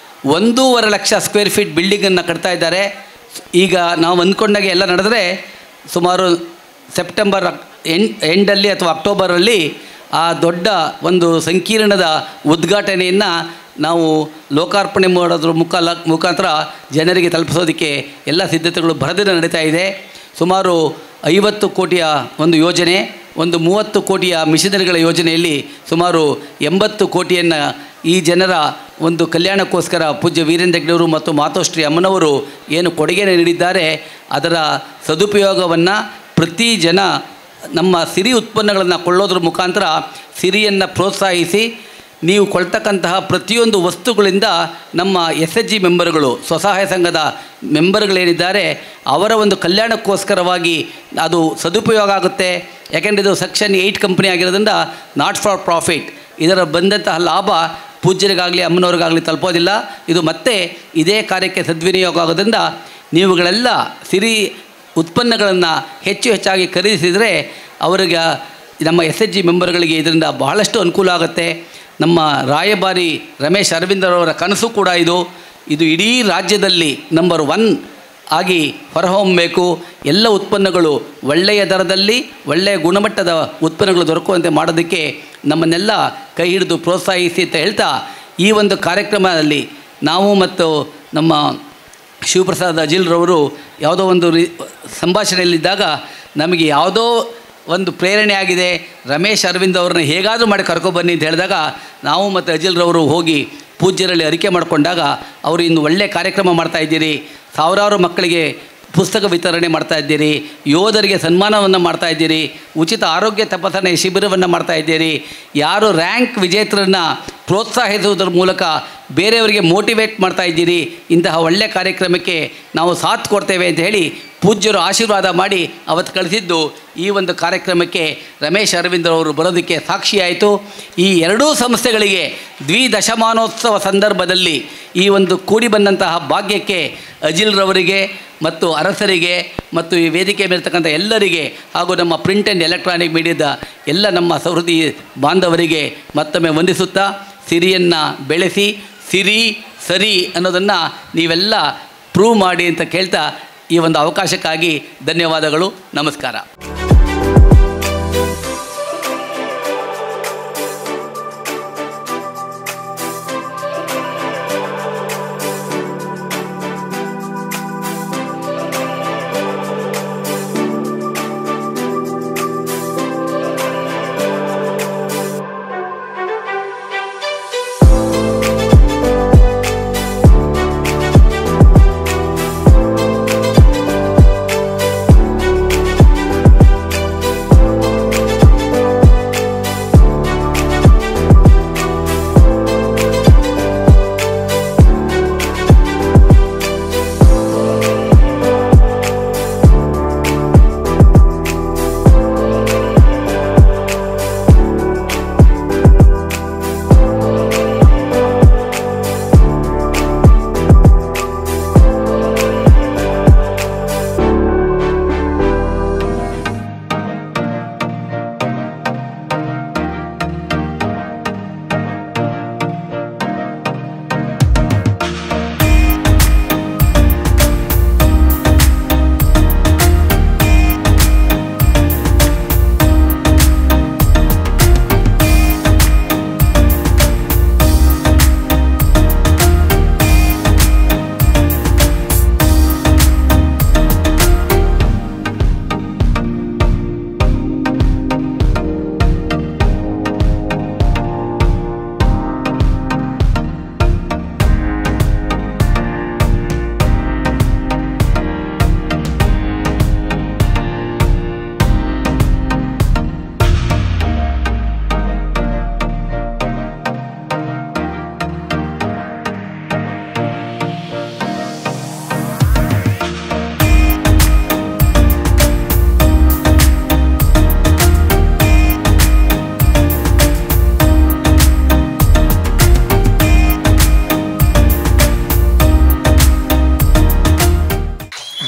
[SPEAKER 2] 1.5 ಲಕ್ಷ ಸ್ಕ್ವೇರ್ ಫೀಟ್ ಬಿಲ್ಡಿಂಗನ್ನು ಕಟ್ತಾ ಇದ್ದಾರೆ. ಈಗ ನಾವು ಅಂದ್ಕೊಂಡಾಗೆ ಎಲ್ಲ ನಡೆದರೆ ಸುಮಾರು ಸೆಪ್ಟೆಂಬರ್ ಎಂಡಲ್ಲಿ ಅಥವಾ ಅಕ್ಟೋಬರಲ್ಲಿ ಆ ದೊಡ್ಡ ಒಂದು ಸಂಕೀರ್ಣದ ಉದ್ಘಾಟನೆಯನ್ನು ನಾವು ಲೋಕಾರ್ಪಣೆ ಮಾಡೋದ್ರ ಮುಖಾಂತರ ಜನರಿಗೆ ತಲುಪಿಸೋದಕ್ಕೆ ಎಲ್ಲ ಸಿದ್ಧತೆಗಳು ಭರದಿಂದ ನಡೀತಾ ಇದೆ. ಸುಮಾರು 50 ಕೋಟಿಯ ಒಂದು ಯೋಜನೆ, ಒಂದು 30 ಕೋಟಿಯ ಮಿಷನರಿಗಳ ಯೋಜನೆಯಲ್ಲಿ ಸುಮಾರು 80 ಕೋಟಿಯನ್ನು ಈ ಜನರ ಒಂದು ಕಲ್ಯಾಣಕ್ಕೋಸ್ಕರ ಪೂಜ್ಯ ವೀರೇಂದ್ರ ಹೆಗ್ಗಡೆಯವರು ಮತ್ತು ಮಾತೋಶ್ರೀ ಅಮ್ಮನವರು ಏನು ಕೊಡುಗೆಯನ್ನು ನೀಡಿದ್ದಾರೆ, ಅದರ ಸದುಪಯೋಗವನ್ನು ಪ್ರತಿ ಜನ ನಮ್ಮ ಸಿರಿ ಉತ್ಪನ್ನಗಳನ್ನು ಕೊಳ್ಳೋದ್ರ ಮುಖಾಂತರ ಸಿರಿಯನ್ನು ಪ್ರೋತ್ಸಾಹಿಸಿ ನೀವು ಕೊಳ್ತಕ್ಕಂತಹ ಪ್ರತಿಯೊಂದು ವಸ್ತುಗಳಿಂದ ನಮ್ಮ SHG ಮೆಂಬರ್ಗಳು, ಸ್ವಸಹಾಯ ಸಂಘದ ಮೆಂಬರ್ಗಳೇನಿದ್ದಾರೆ ಅವರ ಒಂದು ಕಲ್ಯಾಣಕ್ಕೋಸ್ಕರವಾಗಿ ಅದು ಸದುಪಯೋಗ ಆಗುತ್ತೆ. ಯಾಕೆಂದರೆ ಇದು ಸೆಕ್ಷನ್ 8 ಕಂಪನಿ ಆಗಿರೋದ್ರಿಂದ ನಾಟ್ ಫಾರ್ ಪ್ರಾಫಿಟ್. ಇದರ ಬಂದಂತಹ ಲಾಭ ಪೂಜ್ಯರಿಗಾಗಲಿ ಅಮ್ಮನವ್ರಿಗಾಗಲಿ ತಲುಪೋದಿಲ್ಲ. ಇದು ಮತ್ತೆ ಇದೇ ಕಾರ್ಯಕ್ಕೆ ಸದ್ವಿನಿಯೋಗ ಆಗೋದ್ರಿಂದ ನೀವುಗಳೆಲ್ಲ ಸಿರಿ ಉತ್ಪನ್ನಗಳನ್ನು ಹೆಚ್ಚು ಹೆಚ್ಚಾಗಿ ಖರೀದಿಸಿದರೆ ಅವರಿಗೆ ನಮ್ಮ SHG ಮೆಂಬರ್ಗಳಿಗೆ ಇದರಿಂದ ಬಹಳಷ್ಟು ಅನುಕೂಲ ಆಗುತ್ತೆ. ನಮ್ಮ ರಾಯಭಾರಿ ರಮೇಶ್ ಅರವಿಂದರವರ ಕನಸು ಕೂಡ ಇದು ಇಡೀ ರಾಜ್ಯದಲ್ಲಿ ನಂಬರ್ 1 ಆಗಿ ಹೊರಹೊಮ್ಮಬೇಕು. ಎಲ್ಲ ಉತ್ಪನ್ನಗಳು ಒಳ್ಳೆಯ ದರದಲ್ಲಿ ಒಳ್ಳೆಯ ಗುಣಮಟ್ಟದ ಉತ್ಪನ್ನಗಳು ದೊರಕುವಂತೆ ಮಾಡೋದಕ್ಕೆ ನಮ್ಮನ್ನೆಲ್ಲ ಕೈ ಹಿಡಿದು ಪ್ರೋತ್ಸಾಹಿಸಿ ಅಂತ ಹೇಳ್ತಾ, ಈ ಒಂದು ಕಾರ್ಯಕ್ರಮದಲ್ಲಿ ನಾವು ಮತ್ತು ನಮ್ಮ ಶಿವಪ್ರಸಾದ್ ಅಜಿಲ್ರವರು ಯಾವುದೋ ಒಂದು ಸಂಭಾಷಣೆಯಲ್ಲಿದ್ದಾಗ ನಮಗೆ ಯಾವುದೋ ಒಂದು ಪ್ರೇರಣೆ ಆಗಿದೆ, ರಮೇಶ್ ಅರವಿಂದ್ ಅವ್ರನ್ನ ಹೇಗಾದರೂ ಮಾಡಿ ಕರ್ಕೊಬನ್ನಿ ಅಂತ ಹೇಳಿದಾಗ ನಾವು ಮತ್ತು ಅಜಿಲ್ರವರು ಹೋಗಿ ಪೂಜ್ಯರಲ್ಲಿ ಅರಿಕೆ ಮಾಡಿಕೊಂಡಾಗ ಅವರು ಇನ್ನು ಒಳ್ಳೆಯ ಕಾರ್ಯಕ್ರಮ ಮಾಡ್ತಾಯಿದ್ದೀರಿ, ಸಾವಿರಾರು ಮಕ್ಕಳಿಗೆ ಪುಸ್ತಕ ವಿತರಣೆ ಮಾಡ್ತಾಯಿದ್ದೀರಿ, ಯೋಧರಿಗೆ ಸನ್ಮಾನವನ್ನು ಮಾಡ್ತಾಯಿದ್ದೀರಿ, ಉಚಿತ ಆರೋಗ್ಯ ತಪಾಸಣೆ ಶಿಬಿರವನ್ನು ಮಾಡ್ತಾಯಿದ್ದೀರಿ, ಯಾರು ರ್ಯಾಂಕ್ ವಿಜೇತರನ್ನು ಪ್ರೋತ್ಸಾಹಿಸುವುದರ ಮೂಲಕ ಬೇರೆಯವರಿಗೆ ಮೋಟಿವೇಟ್ ಮಾಡ್ತಾಯಿದ್ದೀರಿ, ಇಂತಹ ಒಳ್ಳೆಯ ಕಾರ್ಯಕ್ರಮಕ್ಕೆ ನಾವು ಸಾಥ್ ಕೊಡ್ತೇವೆ ಅಂತ ಹೇಳಿ ಪೂಜ್ಯರು ಆಶೀರ್ವಾದ ಮಾಡಿ ಅವತ್ತು ಕಳಿಸಿದ್ದು ಈ ಒಂದು ಕಾರ್ಯಕ್ರಮಕ್ಕೆ ರಮೇಶ್ ಅರವಿಂದರವರು ಬರೋದಕ್ಕೆ ಸಾಕ್ಷಿಯಾಯಿತು. ಈ ಎರಡೂ ಸಂಸ್ಥೆಗಳಿಗೆ ದ್ವಿದಶಮಾನೋತ್ಸವ ಸಂದರ್ಭದಲ್ಲಿ ಈ ಒಂದು ಕೂಡಿ ಬಂದಂತಹ ಭಾಗ್ಯಕ್ಕೆ ಅಜಿಲ್ರವರಿಗೆ ಮತ್ತು ಅರಸರಿಗೆ ಮತ್ತು ಈ ವೇದಿಕೆ ಮೇಲಿರ್ತಕ್ಕಂಥ ಎಲ್ಲರಿಗೆ ಹಾಗೂ ನಮ್ಮ ಪ್ರಿಂಟ್ ಆ್ಯಂಡ್ ಎಲೆಕ್ಟ್ರಾನಿಕ್ ಮೀಡಿಯಾದ ಎಲ್ಲ ನಮ್ಮ ಸಹೃದಯಿ ಬಾಂಧವರಿಗೆ ಮತ್ತೊಮ್ಮೆ ವಂದಿಸುತ್ತಾ, ಸಿರಿಯನ್ನು ಬೆಳೆಸಿ ಸಿರಿ ಸರಿ ಅನ್ನೋದನ್ನು ನೀವೆಲ್ಲ ಪ್ರೂವ್ ಮಾಡಿ ಅಂತ ಕೇಳ್ತಾ ಈ ಒಂದು ಅವಕಾಶಕ್ಕಾಗಿ ಧನ್ಯವಾದಗಳು. ನಮಸ್ಕಾರ.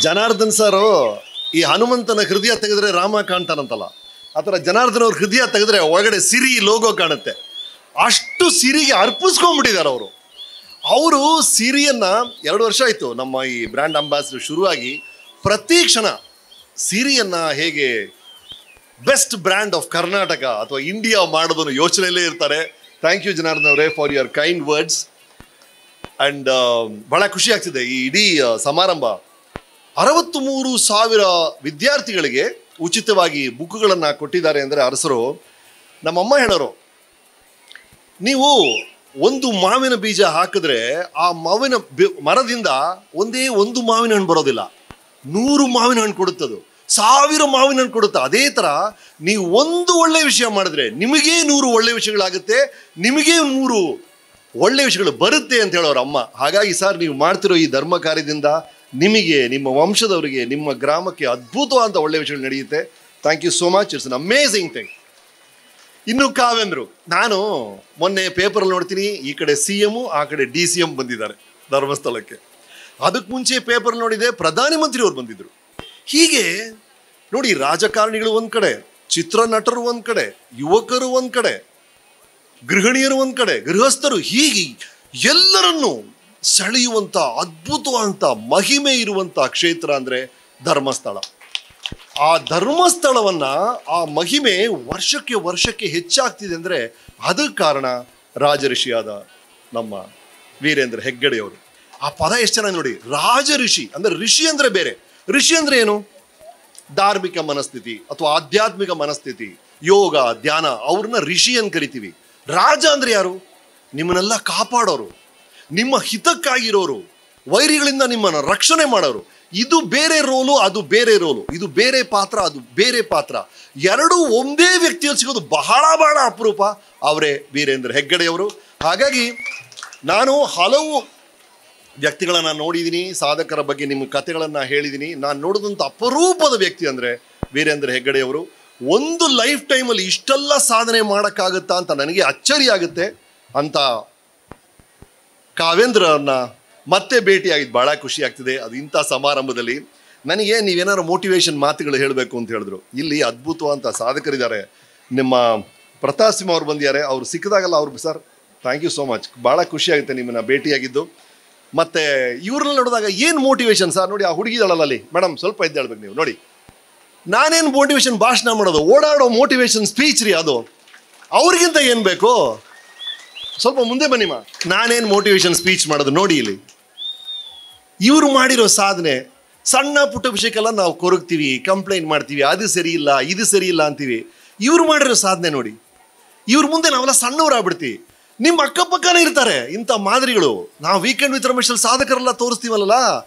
[SPEAKER 3] ಜನಾರ್ದನ್ ಸರ್ ಈ ಹನುಮಂತನ ಹೃದಯ ತೆಗೆದ್ರೆ ರಾಮ ಕಾಣ್ತಾನಂತಲ್ಲ, ಆ ಥರ ಜನಾರ್ದನ್ ಅವ್ರ ಹೃದಯ ತೆಗೆದ್ರೆ ಒಳಗಡೆ ಸಿರಿ ಲೋಗೋ ಕಾಣುತ್ತೆ. ಅಷ್ಟು ಸಿರಿಗೆ ಅರ್ಪಿಸ್ಕೊಂಡ್ಬಿಟ್ಟಿದ್ದಾರೆ ಅವರು. ಅವರು ಸಿರಿಯನ್ನು 2 ವರ್ಷ ಆಯಿತು ನಮ್ಮ ಈ ಬ್ರ್ಯಾಂಡ್ ಅಂಬಾಸಿಡರ್ ಶುರುವಾಗಿ, ಪ್ರತಿ ಕ್ಷಣ ಸಿರಿಯನ್ನು ಹೇಗೆ ಬೆಸ್ಟ್ ಬ್ರ್ಯಾಂಡ್ ಆಫ್ ಕರ್ನಾಟಕ ಅಥವಾ ಇಂಡಿಯಾ ಮಾಡೋದನ್ನು ಯೋಚನೆಯಲ್ಲೇ ಇರ್ತಾರೆ. ಥ್ಯಾಂಕ್ ಯು ಜನಾರ್ದನ್ ಅವರೇ for your kind words. And ಭಾಳ ಖುಷಿ ಆಗ್ತಿದೆ. ಈ ಇಡೀ ಸಮಾರಂಭ 63,000 ವಿದ್ಯಾರ್ಥಿಗಳಿಗೆ ಉಚಿತವಾಗಿ ಬುಕ್ಗಳನ್ನು ಕೊಟ್ಟಿದ್ದಾರೆ ಅಂದರೆ ಅರಸರು. ನಮ್ಮಮ್ಮ ಹೇಳೋರು, ನೀವು ಒಂದು ಮಾವಿನ ಬೀಜ ಹಾಕಿದ್ರೆ ಆ ಮಾವಿನ ಮರದಿಂದ ಒಂದೇ ಒಂದು ಮಾವಿನ ಹಣ್ಣು ಬರೋದಿಲ್ಲ, 100 ಮಾವಿನ ಹಣ್ಣು ಕೊಡುತ್ತದು, 1000 ಮಾವಿನ ಹಣ್ಣು ಕೊಡುತ್ತೆ. ಅದೇ ಥರ ನೀವು ಒಂದು ಒಳ್ಳೆಯ ವಿಷಯ ಮಾಡಿದ್ರೆ ನಿಮಗೇ 100 ಒಳ್ಳೆಯ ವಿಷಯಗಳಾಗುತ್ತೆ, ನಿಮಗೇ 100 ಒಳ್ಳೆಯ ವಿಷಯಗಳು ಬರುತ್ತೆ ಅಂತ ಹೇಳೋರು ಅಮ್ಮ. ಹಾಗಾಗಿ ಸರ್, ನೀವು ಮಾಡ್ತಿರೋ ಈ ಧರ್ಮ ಕಾರ್ಯದಿಂದ ನಿಮಗೆ, ನಿಮ್ಮ ವಂಶದವರಿಗೆ, ನಿಮ್ಮ ಗ್ರಾಮಕ್ಕೆ ಅದ್ಭುತವಾದ ಒಳ್ಳೆಯ ವಿಷಯಗಳು ನಡೆಯುತ್ತೆ. Thank you so much. It's an amazing thing. ಇನ್ನು ಕಾವ್ಯಂದ್ರು, ನಾನು ಮೊನ್ನೆ ಪೇಪರಲ್ಲಿ ನೋಡ್ತೀನಿ, ಈ ಕಡೆ CM ಆ ಕಡೆ DCM ಬಂದಿದ್ದಾರೆ ಧರ್ಮಸ್ಥಳಕ್ಕೆ. ಅದಕ್ಕೆ ಮುಂಚೆ ಪೇಪರ್ ನೋಡಿದೆ ಪ್ರಧಾನಿ ಮಂತ್ರಿ ಅವ್ರು ಬಂದಿದ್ರು. ಹೀಗೆ ನೋಡಿ, ರಾಜಕಾರಣಿಗಳು ಒಂದ್ ಕಡೆ, ಚಿತ್ರನಟರು ಒಂದ್ ಕಡೆ, ಯುವಕರು ಒಂದ್ ಕಡೆ, ಗೃಹಿಣಿಯರು ಒಂದ್ ಕಡೆ, ಗೃಹಸ್ಥರು, ಹೀಗೆ ಎಲ್ಲರನ್ನೂ ಸೆಳೆಯುವಂತ ಅದ್ಭುತವಾದಂತ ಮಹಿಮೆ ಇರುವಂತ ಕ್ಷೇತ್ರ ಅಂದ್ರೆ ಧರ್ಮಸ್ಥಳ. ಆ ಧರ್ಮಸ್ಥಳವನ್ನ, ಆ ಮಹಿಮೆ ವರ್ಷಕ್ಕೆ ವರ್ಷಕ್ಕೆ ಹೆಚ್ಚಾಗ್ತಿದೆ ಅಂದ್ರೆ ಅದಕ್ಕೆ ಕಾರಣ ರಾಜಋಷಿಯಾದ ನಮ್ಮ ವೀರೇಂದ್ರ ಹೆಗ್ಗಡೆಯವರು. ಆ ಪದ ಎಷ್ಟು ಚೆನ್ನಾಗಿ ನೋಡಿ, ರಾಜಋಷಿ ಅಂದ್ರೆ, ಋಷಿ ಅಂದ್ರೆ ಬೇರೆ. ಋಷಿ ಅಂದ್ರೆ ಏನು? ಧಾರ್ಮಿಕ ಮನಸ್ಥಿತಿ ಅಥವಾ ಆಧ್ಯಾತ್ಮಿಕ ಮನಸ್ಥಿತಿ, ಯೋಗ, ಧ್ಯಾನ, ಅವ್ರನ್ನ ಋಷಿ ಅಂತ ಕರಿತೀವಿ. ರಾಜ ಅಂದ್ರೆ ಯಾರು? ನಿಮ್ಮನ್ನೆಲ್ಲ ಕಾಪಾಡೋರು, ನಿಮ್ಮ ಹಿತಕ್ಕಾಗಿರೋರು, ವೈರಿಗಳಿಂದ ನಿಮ್ಮನ್ನು ರಕ್ಷಣೆ ಮಾಡೋರು. ಇದು ಬೇರೆ ರೋಲು, ಅದು ಬೇರೆ ರೋಲು. ಇದು ಬೇರೆ ಪಾತ್ರ, ಅದು ಬೇರೆ ಪಾತ್ರ. ಎರಡೂ ಒಂದೇ ವ್ಯಕ್ತಿಯಲ್ಲಿ ಸಿಗೋದು ಬಹಳ ಬಹಳ ಅಪರೂಪ. ಅವರೇ ವೀರೇಂದ್ರ ಹೆಗ್ಗಡೆಯವರು. ಹಾಗಾಗಿ ನಾನು ಹಲವು ವ್ಯಕ್ತಿಗಳನ್ನ ನೋಡಿದ್ದೀನಿ, ಸಾಧಕರ ಬಗ್ಗೆ ನಿಮ್ಮ ಕಥೆಗಳನ್ನು ಹೇಳಿದ್ದೀನಿ. ನಾನು ನೋಡಿದಂಥ ಅಪರೂಪದ ವ್ಯಕ್ತಿ ಅಂದರೆ ವೀರೇಂದ್ರ ಹೆಗ್ಗಡೆಯವರು. ಒಂದು ಲೈಫ್ ಟೈಮಲ್ಲಿ ಇಷ್ಟೆಲ್ಲ ಸಾಧನೆ ಮಾಡೋಕ್ಕಾಗುತ್ತಾ ಅಂತ ನನಗೆ ಅಚ್ಚರಿ ಆಗುತ್ತೆ. ಅಂತ ಕಾವೇಂದ್ರನ್ನ ಮತ್ತೆ ಭೇಟಿಯಾಗಿದ್ದು ಭಾಳ ಖುಷಿ ಆಗ್ತಿದೆ. ಅದು ಇಂಥ ಸಮಾರಂಭದಲ್ಲಿ ನನಗೆ ನೀವೇನಾದ್ರು ಮೋಟಿವೇಶನ್ ಮಾತುಗಳು ಹೇಳಬೇಕು ಅಂತ ಹೇಳಿದ್ರು. ಇಲ್ಲಿ ಅದ್ಭುತವಾದಂಥ ಸಾಧಕರಿದ್ದಾರೆ. ನಿಮ್ಮ ಪ್ರತಾಪ್ ಸಿಂಹ ಅವ್ರು ಬಂದಿದ್ದಾರೆ. ಅವ್ರು ಸಿಕ್ಕಿದಾಗಲ್ಲ ಅವ್ರು sir thank you so much, ಭಾಳ ಖುಷಿ ಆಗುತ್ತೆ ನಿಮ್ಮನ್ನು ಭೇಟಿಯಾಗಿದ್ದು. ಮತ್ತು ಇವ್ರನ್ನ ನೋಡಿದಾಗ ಏನು ಮೋಟಿವೇಶನ್ ಸರ್. ನೋಡಿ, ಆ ಹುಡುಗಿದಳಲ್ಲ ಅಲ್ಲಿ, ಮೇಡಮ್ ಸ್ವಲ್ಪ ಎದ್ದೇಳ್ಬೇಕು ನೀವು. ನೋಡಿ, ನಾನೇನು ಮೋಟಿವೇಶನ್ ಭಾಷಣ ಮಾಡೋದು, ಓಡಾಡೋ ಮೋಟಿವೇಶನ್ ಸ್ಪೀಚ್ ರೀ ಅದು. ಅವ್ರಿಗಿಂತ ಏನು ಬೇಕು? ಸ್ವಲ್ಪ ಮುಂದೆ ಬನ್ನಿಮ್ಮ. ನಾನೇನು ಮೋಟಿವೇಶನ್ ಸ್ಪೀಚ್ ಮಾಡೋದು ನೋಡಿ. ಇಲ್ಲಿ ಇವರು ಮಾಡಿರೋ ಸಾಧನೆ, ಸಣ್ಣ ಪುಟ್ಟ ವಿಷಯಕ್ಕೆಲ್ಲ ನಾವು ಕೊರಗ್ತೀವಿ, ಕಂಪ್ಲೇಂಟ್ ಮಾಡ್ತೀವಿ, ಅದು ಸರಿ ಇಲ್ಲ, ಇದು ಸರಿ ಇಲ್ಲ ಅಂತೀವಿ. ಇವ್ರು ಮಾಡಿರೋ ಸಾಧನೆ ನೋಡಿ. ಇವ್ರ ಮುಂದೆ ನಾವೆಲ್ಲ ಸಣ್ಣವರಾಗ್ಬಿಡ್ತೀವಿ. ನಿಮ್ಮ ಅಕ್ಕಪಕ್ಕನೇ ಇರ್ತಾರೆ ಇಂಥ ಮಾದರಿಗಳು. ನಾವು ವೀಕೆಂಡ್ ವಿತ್ ರಮೇಶಲ್ಲಿ ಸಾಧಕರೆಲ್ಲ ತೋರಿಸ್ತೀವಲ್ಲ,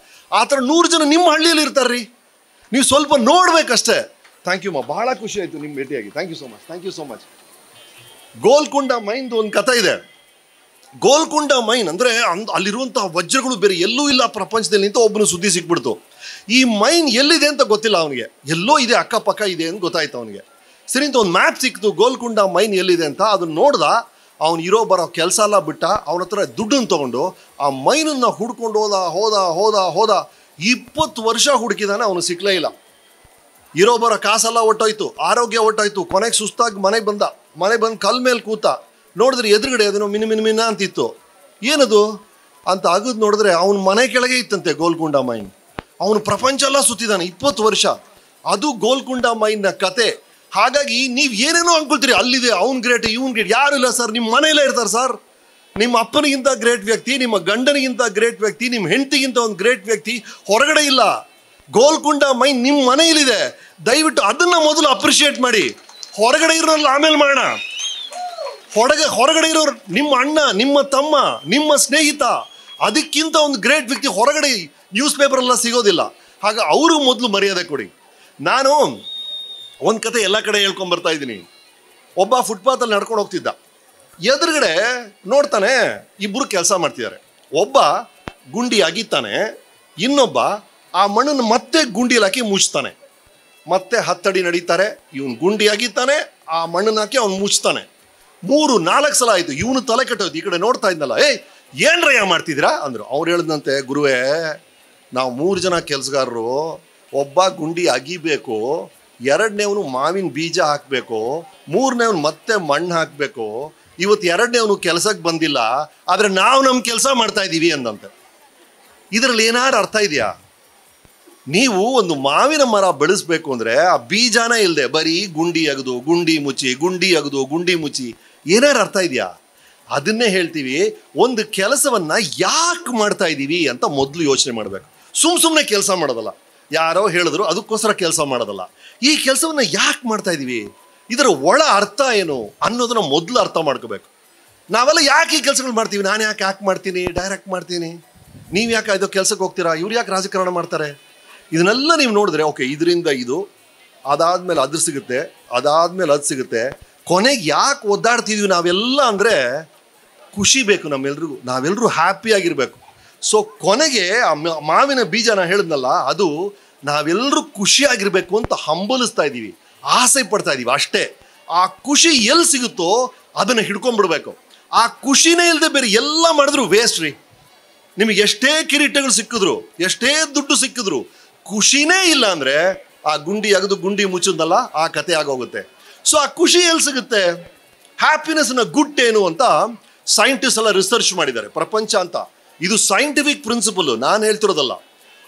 [SPEAKER 3] ಆ ಥರ 100 ಜನ ನಿಮ್ಮ ಹಳ್ಳಿಯಲ್ಲಿ ಇರ್ತಾರ್ರಿ. ನೀವು ಸ್ವಲ್ಪ ನೋಡ್ಬೇಕಷ್ಟೇ. ಥ್ಯಾಂಕ್ ಯು ಮಾ, ಬಹಳ ಖುಷಿ ಆಯಿತು ನಿಮ್ಮ ಭೇಟಿಯಾಗಿ. Thank you so much, thank you so much. Golconda ಮೈನ್ದು ಒಂದು ಕಥೆ ಇದೆ. ಗೋಲ್ಕೊಂಡ ಮೈನ್ ಅಂದರೆ ಅಲ್ಲಿರುವಂಥ ವಜ್ರಗಳು ಬೇರೆ ಎಲ್ಲೂ ಇಲ್ಲ ಪ್ರಪಂಚದಲ್ಲಿ ಅಂತ ಒಬ್ಬನು ಸುದ್ದಿ ಸಿಕ್ಬಿಡ್ತು. ಈ ಮೈನ್ ಎಲ್ಲಿದೆ ಅಂತ ಗೊತ್ತಿಲ್ಲ ಅವನಿಗೆ, ಎಲ್ಲೋ ಇದೆ ಅಕ್ಕಪಕ್ಕ ಇದೆ ಅಂತ ಗೊತ್ತಾಯ್ತು ಅವನಿಗೆ. ಸರಿ ಅಂತ ಒಂದು ಮ್ಯಾಪ್ ಸಿಕ್ತು, ಗೋಲ್ಕೊಂಡ ಮೈನ್ ಎಲ್ಲಿದೆ ಅಂತ. ಅದನ್ನ ನೋಡ್ದ. ಅವ್ನು ಇರೋ ಬರೋ ಕೆಲಸ ಎಲ್ಲ ಬಿಟ್ಟ, ಅವನ ಹತ್ರ ದುಡ್ಡನ್ನು ತೊಗೊಂಡು ಆ ಮೈನನ್ನು ಹುಡ್ಕೊಂಡು ಹೋದ 20 ವರ್ಷ ಹುಡುಕಿದಾನೆ, ಅವನು ಸಿಕ್ಕಲೇ ಇಲ್ಲ. ಇರೋ ಬರೋ ಕಾಸೆಲ್ಲ ಒಟ್ಟೋಯ್ತು, ಆರೋಗ್ಯ ಒಟ್ಟೋಯ್ತು. ಕೊನೆಗೆ ಸುಸ್ತಾಗಿ ಮನೆಗೆ ಬಂದು ಕಲ್ ಮೇಲೆ ಕೂತ. ನೋಡಿದ್ರೆ ಎದುರುಗಡೆ ಅದನ್ನು ಮಿನ ಅಂತಿತ್ತು. ಏನದು ಅಂತ ಅಗದು ನೋಡಿದ್ರೆ ಅವನ ಮನೆ ಕೆಳಗೆ ಇತ್ತಂತೆ ಗೋಲ್ಕೊಂಡ ಮೈನ್. ಅವನು ಪ್ರಪಂಚ ಎಲ್ಲ ಸುತ್ತಿದ್ದಾನೆ 20 ವರ್ಷ. ಅದು ಗೋಲ್ಕೊಂಡ ಮೈನ್ನ ಕತೆ. ಹಾಗಾಗಿ ನೀವು ಏನೇನೋ ಅನ್ಕೊಳ್ತೀರಿ, ಅಲ್ಲಿದೆ ಅವ್ನು ಗ್ರೇಟ್, ಇವ್ನು ಗ್ರೇಟ್. ಯಾರು ಇಲ್ಲ ಸರ್, ನಿಮ್ಮ ಮನೆಯಲ್ಲೇ ಇರ್ತಾರೆ ಸರ್. ನಿಮ್ಮ ಅಪ್ಪನಿಗಿಂತ ಗ್ರೇಟ್ ವ್ಯಕ್ತಿ, ನಿಮ್ಮ ಗಂಡನಿಗಿಂತ ಗ್ರೇಟ್ ವ್ಯಕ್ತಿ, ನಿಮ್ಮ ಹೆಂಡತಿಗಿಂತ ಒಂದು ಗ್ರೇಟ್ ವ್ಯಕ್ತಿ ಹೊರಗಡೆ ಇಲ್ಲ. ಗೋಲ್ಕೊಂಡ ಮೈನ್ ನಿಮ್ಮ ಮನೆಯಲ್ಲಿದೆ. ದಯವಿಟ್ಟು ಅದನ್ನು ಮೊದಲು ಅಪ್ರಿಷಿಯೇಟ್ ಮಾಡಿ. ಹೊರಗಡೆ ಇರೋಲ್ಲ ಆಮೇಲೆ ಮಾಡೋಣ. ಹೊರಗಡೆ ಇರೋರು ನಿಮ್ಮ ಅಣ್ಣ, ನಿಮ್ಮ ತಮ್ಮ, ನಿಮ್ಮ ಸ್ನೇಹಿತ, ಅದಕ್ಕಿಂತ ಒಂದು ಗ್ರೇಟ್ ವ್ಯಕ್ತಿ ಹೊರಗಡೆ ನ್ಯೂಸ್ ಪೇಪರೆಲ್ಲ ಸಿಗೋದಿಲ್ಲ. ಹಾಗ ಅವ್ರಿಗೆ ಮೊದಲು ಮರ್ಯಾದೆ ಕೊಡಿ. ನಾನು ಒಂದು ಕತೆ ಎಲ್ಲ ಕಡೆ ಹೇಳ್ಕೊಂಬರ್ತಾ ಇದ್ದೀನಿ. ಒಬ್ಬ ಫುಟ್ಪಾತಲ್ಲಿ ನಡ್ಕೊಂಡು ಹೋಗ್ತಿದ್ದ. ಎದುರುಗಡೆ ನೋಡ್ತಾನೆ, ಇಬ್ಬರು ಕೆಲಸ ಮಾಡ್ತಿದ್ದಾರೆ. ಒಬ್ಬ ಗುಂಡಿ ಅಗಿತಾನೆ, ಇನ್ನೊಬ್ಬ ಆ ಮಣ್ಣನ್ನು ಮತ್ತೆ ಗುಂಡಿಯಲ್ಲಿ ಹಾಕಿ ಮುಚ್ತಾನೆ. ಮತ್ತೆ 10 ಅಡಿ ನಡೀತಾರೆ. ಇವನು ಗುಂಡಿ ಅಗಿತಾನೆ, ಆ ಮಣ್ಣನ್ನು ಹಾಕಿ ಅವ್ನು ಮುಚ್ತಾನೆ. 3-4 ಸಲ ಆಯಿತು. ಇವನು ತಲೆ ಕೆಟ್ಟೋಯ್ತು. ಈ ಕಡೆ ನೋಡ್ತಾ ಇದ್ನಲ್ಲ, ಏನ್ರಯ್ಯ ಮಾಡ್ತಿದ್ದೀರಾ ಅಂದರು. ಅವ್ರು ಹೇಳಿದಂತೆ, ಗುರುವೇ, ನಾವು 3 ಜನ ಕೆಲಸಗಾರರು. ಒಬ್ಬ ಗುಂಡಿ ಅಗಿಬೇಕು, 2ನೇವನು ಮಾವಿನ ಬೀಜ ಹಾಕಬೇಕು, 3ನೇವನು ಮತ್ತೆ ಮಣ್ಣು ಹಾಕಬೇಕು. ಇವತ್ತು 2ನೇವನು ಕೆಲಸಕ್ಕೆ ಬಂದಿಲ್ಲ, ಆದರೆ ನಾವು ನಮ್ಮ ಕೆಲಸ ಮಾಡ್ತಾ ಇದ್ದೀವಿ ಅಂದಂತೆ. ಇದರಲ್ಲಿ ಏನಾರು ಅರ್ಥ ಇದೆಯಾ? ನೀವು ಒಂದು ಮಾವಿನ ಮರ ಬೆಳೆಸ್ಬೇಕು ಅಂದರೆ ಆ ಬೀಜನೇ ಇಲ್ಲದೆ ಬರೀ ಗುಂಡಿ ಅಗದು ಗುಂಡಿ ಮುಚ್ಚಿ, ಗುಂಡಿ ಅಗದು ಗುಂಡಿ ಮುಚ್ಚಿ, ಏನಾರು ಅರ್ಥ ಇದೆಯಾ? ಅದನ್ನೇ ಹೇಳ್ತೀವಿ, ಒಂದು ಕೆಲಸವನ್ನು ಯಾಕೆ ಮಾಡ್ತಾ ಇದ್ದೀವಿ ಅಂತ ಮೊದಲು ಯೋಚನೆ ಮಾಡಬೇಕು. ಸುಮ್ಮನೆ ಕೆಲಸ ಮಾಡೋದಲ್ಲ. ಯಾರೋ ಹೇಳಿದ್ರು ಅದಕ್ಕೋಸ್ಕರ ಕೆಲಸ ಮಾಡೋದಲ್ಲ. ಈ ಕೆಲಸವನ್ನು ಯಾಕೆ ಮಾಡ್ತಾ ಇದ್ದೀವಿ, ಇದರ ಒಳ ಅರ್ಥ ಏನು ಅನ್ನೋದನ್ನ ಮೊದಲು ಅರ್ಥ ಮಾಡ್ಕೋಬೇಕು. ನಾವೆಲ್ಲ ಯಾಕೆ ಈ ಕೆಲಸಗಳು ಮಾಡ್ತೀವಿ? ನಾನು ಯಾಕೆ ಮಾಡ್ತೀನಿ, ಡೈರೆಕ್ಟ್ ಮಾಡ್ತೀನಿ, ನೀವು ಯಾಕೆ ಇದು ಕೆಲಸಕ್ಕೆ ಹೋಗ್ತೀರಾ, ಇವ್ರು ಯಾಕೆ ರಾಜಕಾರಣ ಮಾಡ್ತಾರೆ, ಇದನ್ನೆಲ್ಲ ನೀವು ನೋಡಿದ್ರೆ ಓಕೆ, ಇದರಿಂದ ಇದು, ಅದಾದ್ಮೇಲೆ ಅದು ಸಿಗುತ್ತೆ, ಅದಾದ್ಮೇಲೆ ಅದು ಸಿಗುತ್ತೆ, ಕೊನೆಗೆ ಯಾಕೆ ಒದ್ದಾಡ್ತಿದ್ವಿ ನಾವೆಲ್ಲ ಅಂದರೆ ಖುಷಿ ಬೇಕು ನಮ್ಮೆಲ್ರಿಗೂ, ನಾವೆಲ್ಲರೂ ಹ್ಯಾಪಿಯಾಗಿರ್ಬೇಕು. ಸೊ ಕೊನೆಗೆ ಆ ಮಾವಿನ ಬೀಜ ನಾನು ಹೇಳಿದ್ನಲ್ಲ, ಅದು ನಾವೆಲ್ಲರೂ ಖುಷಿಯಾಗಿರ್ಬೇಕು ಅಂತ ಹಂಬಲಿಸ್ತಾ ಇದ್ದೀವಿ, ಆಸೆ ಪಡ್ತಾ ಇದ್ದೀವಿ ಅಷ್ಟೇ. ಆ ಖುಷಿ ಎಲ್ಲಿ ಸಿಗುತ್ತೋ ಅದನ್ನು ಹಿಡ್ಕೊಂಡ್ಬಿಡ್ಬೇಕು. ಆ ಖುಷಿನೇ ಇಲ್ಲದೆ ಬೇರೆ ಎಲ್ಲ ಮಾಡಿದ್ರು ವೇಸ್ಟ್ ರೀ. ನಿಮಗೆ ಎಷ್ಟೇ ಕಿರೀಟಗಳು ಸಿಕ್ಕಿದ್ರು, ಎಷ್ಟೇ ದುಡ್ಡು ಸಿಕ್ಕಿದ್ರು, ಖುಷಿನೇ ಇಲ್ಲ ಅಂದರೆ ಆ ಗುಂಡಿ ಅಗದು ಗುಂಡಿ ಮುಚ್ಚೋದಲ್ಲ, ಆ ಕತೆ ಆಗೋಗುತ್ತೆ. ಸೊ ಆ ಖುಷಿ ಎಲ್ಲಿ ಸಿಗುತ್ತೆ? ಹ್ಯಾಪಿನೆಸ್ನ ಗುಡ್ ಏನು ಅಂತ ಸೈಂಟಿಸ್ಟ್ ಎಲ್ಲ ರಿಸರ್ಚ್ ಮಾಡಿದ್ದಾರೆ, ಪ್ರಪಂಚ ಅಂತ. ಇದು ಸೈಂಟಿಫಿಕ್ ಪ್ರಿನ್ಸಿಪಲ್, ನಾನು ಹೇಳ್ತಿರೋದಲ್ಲ.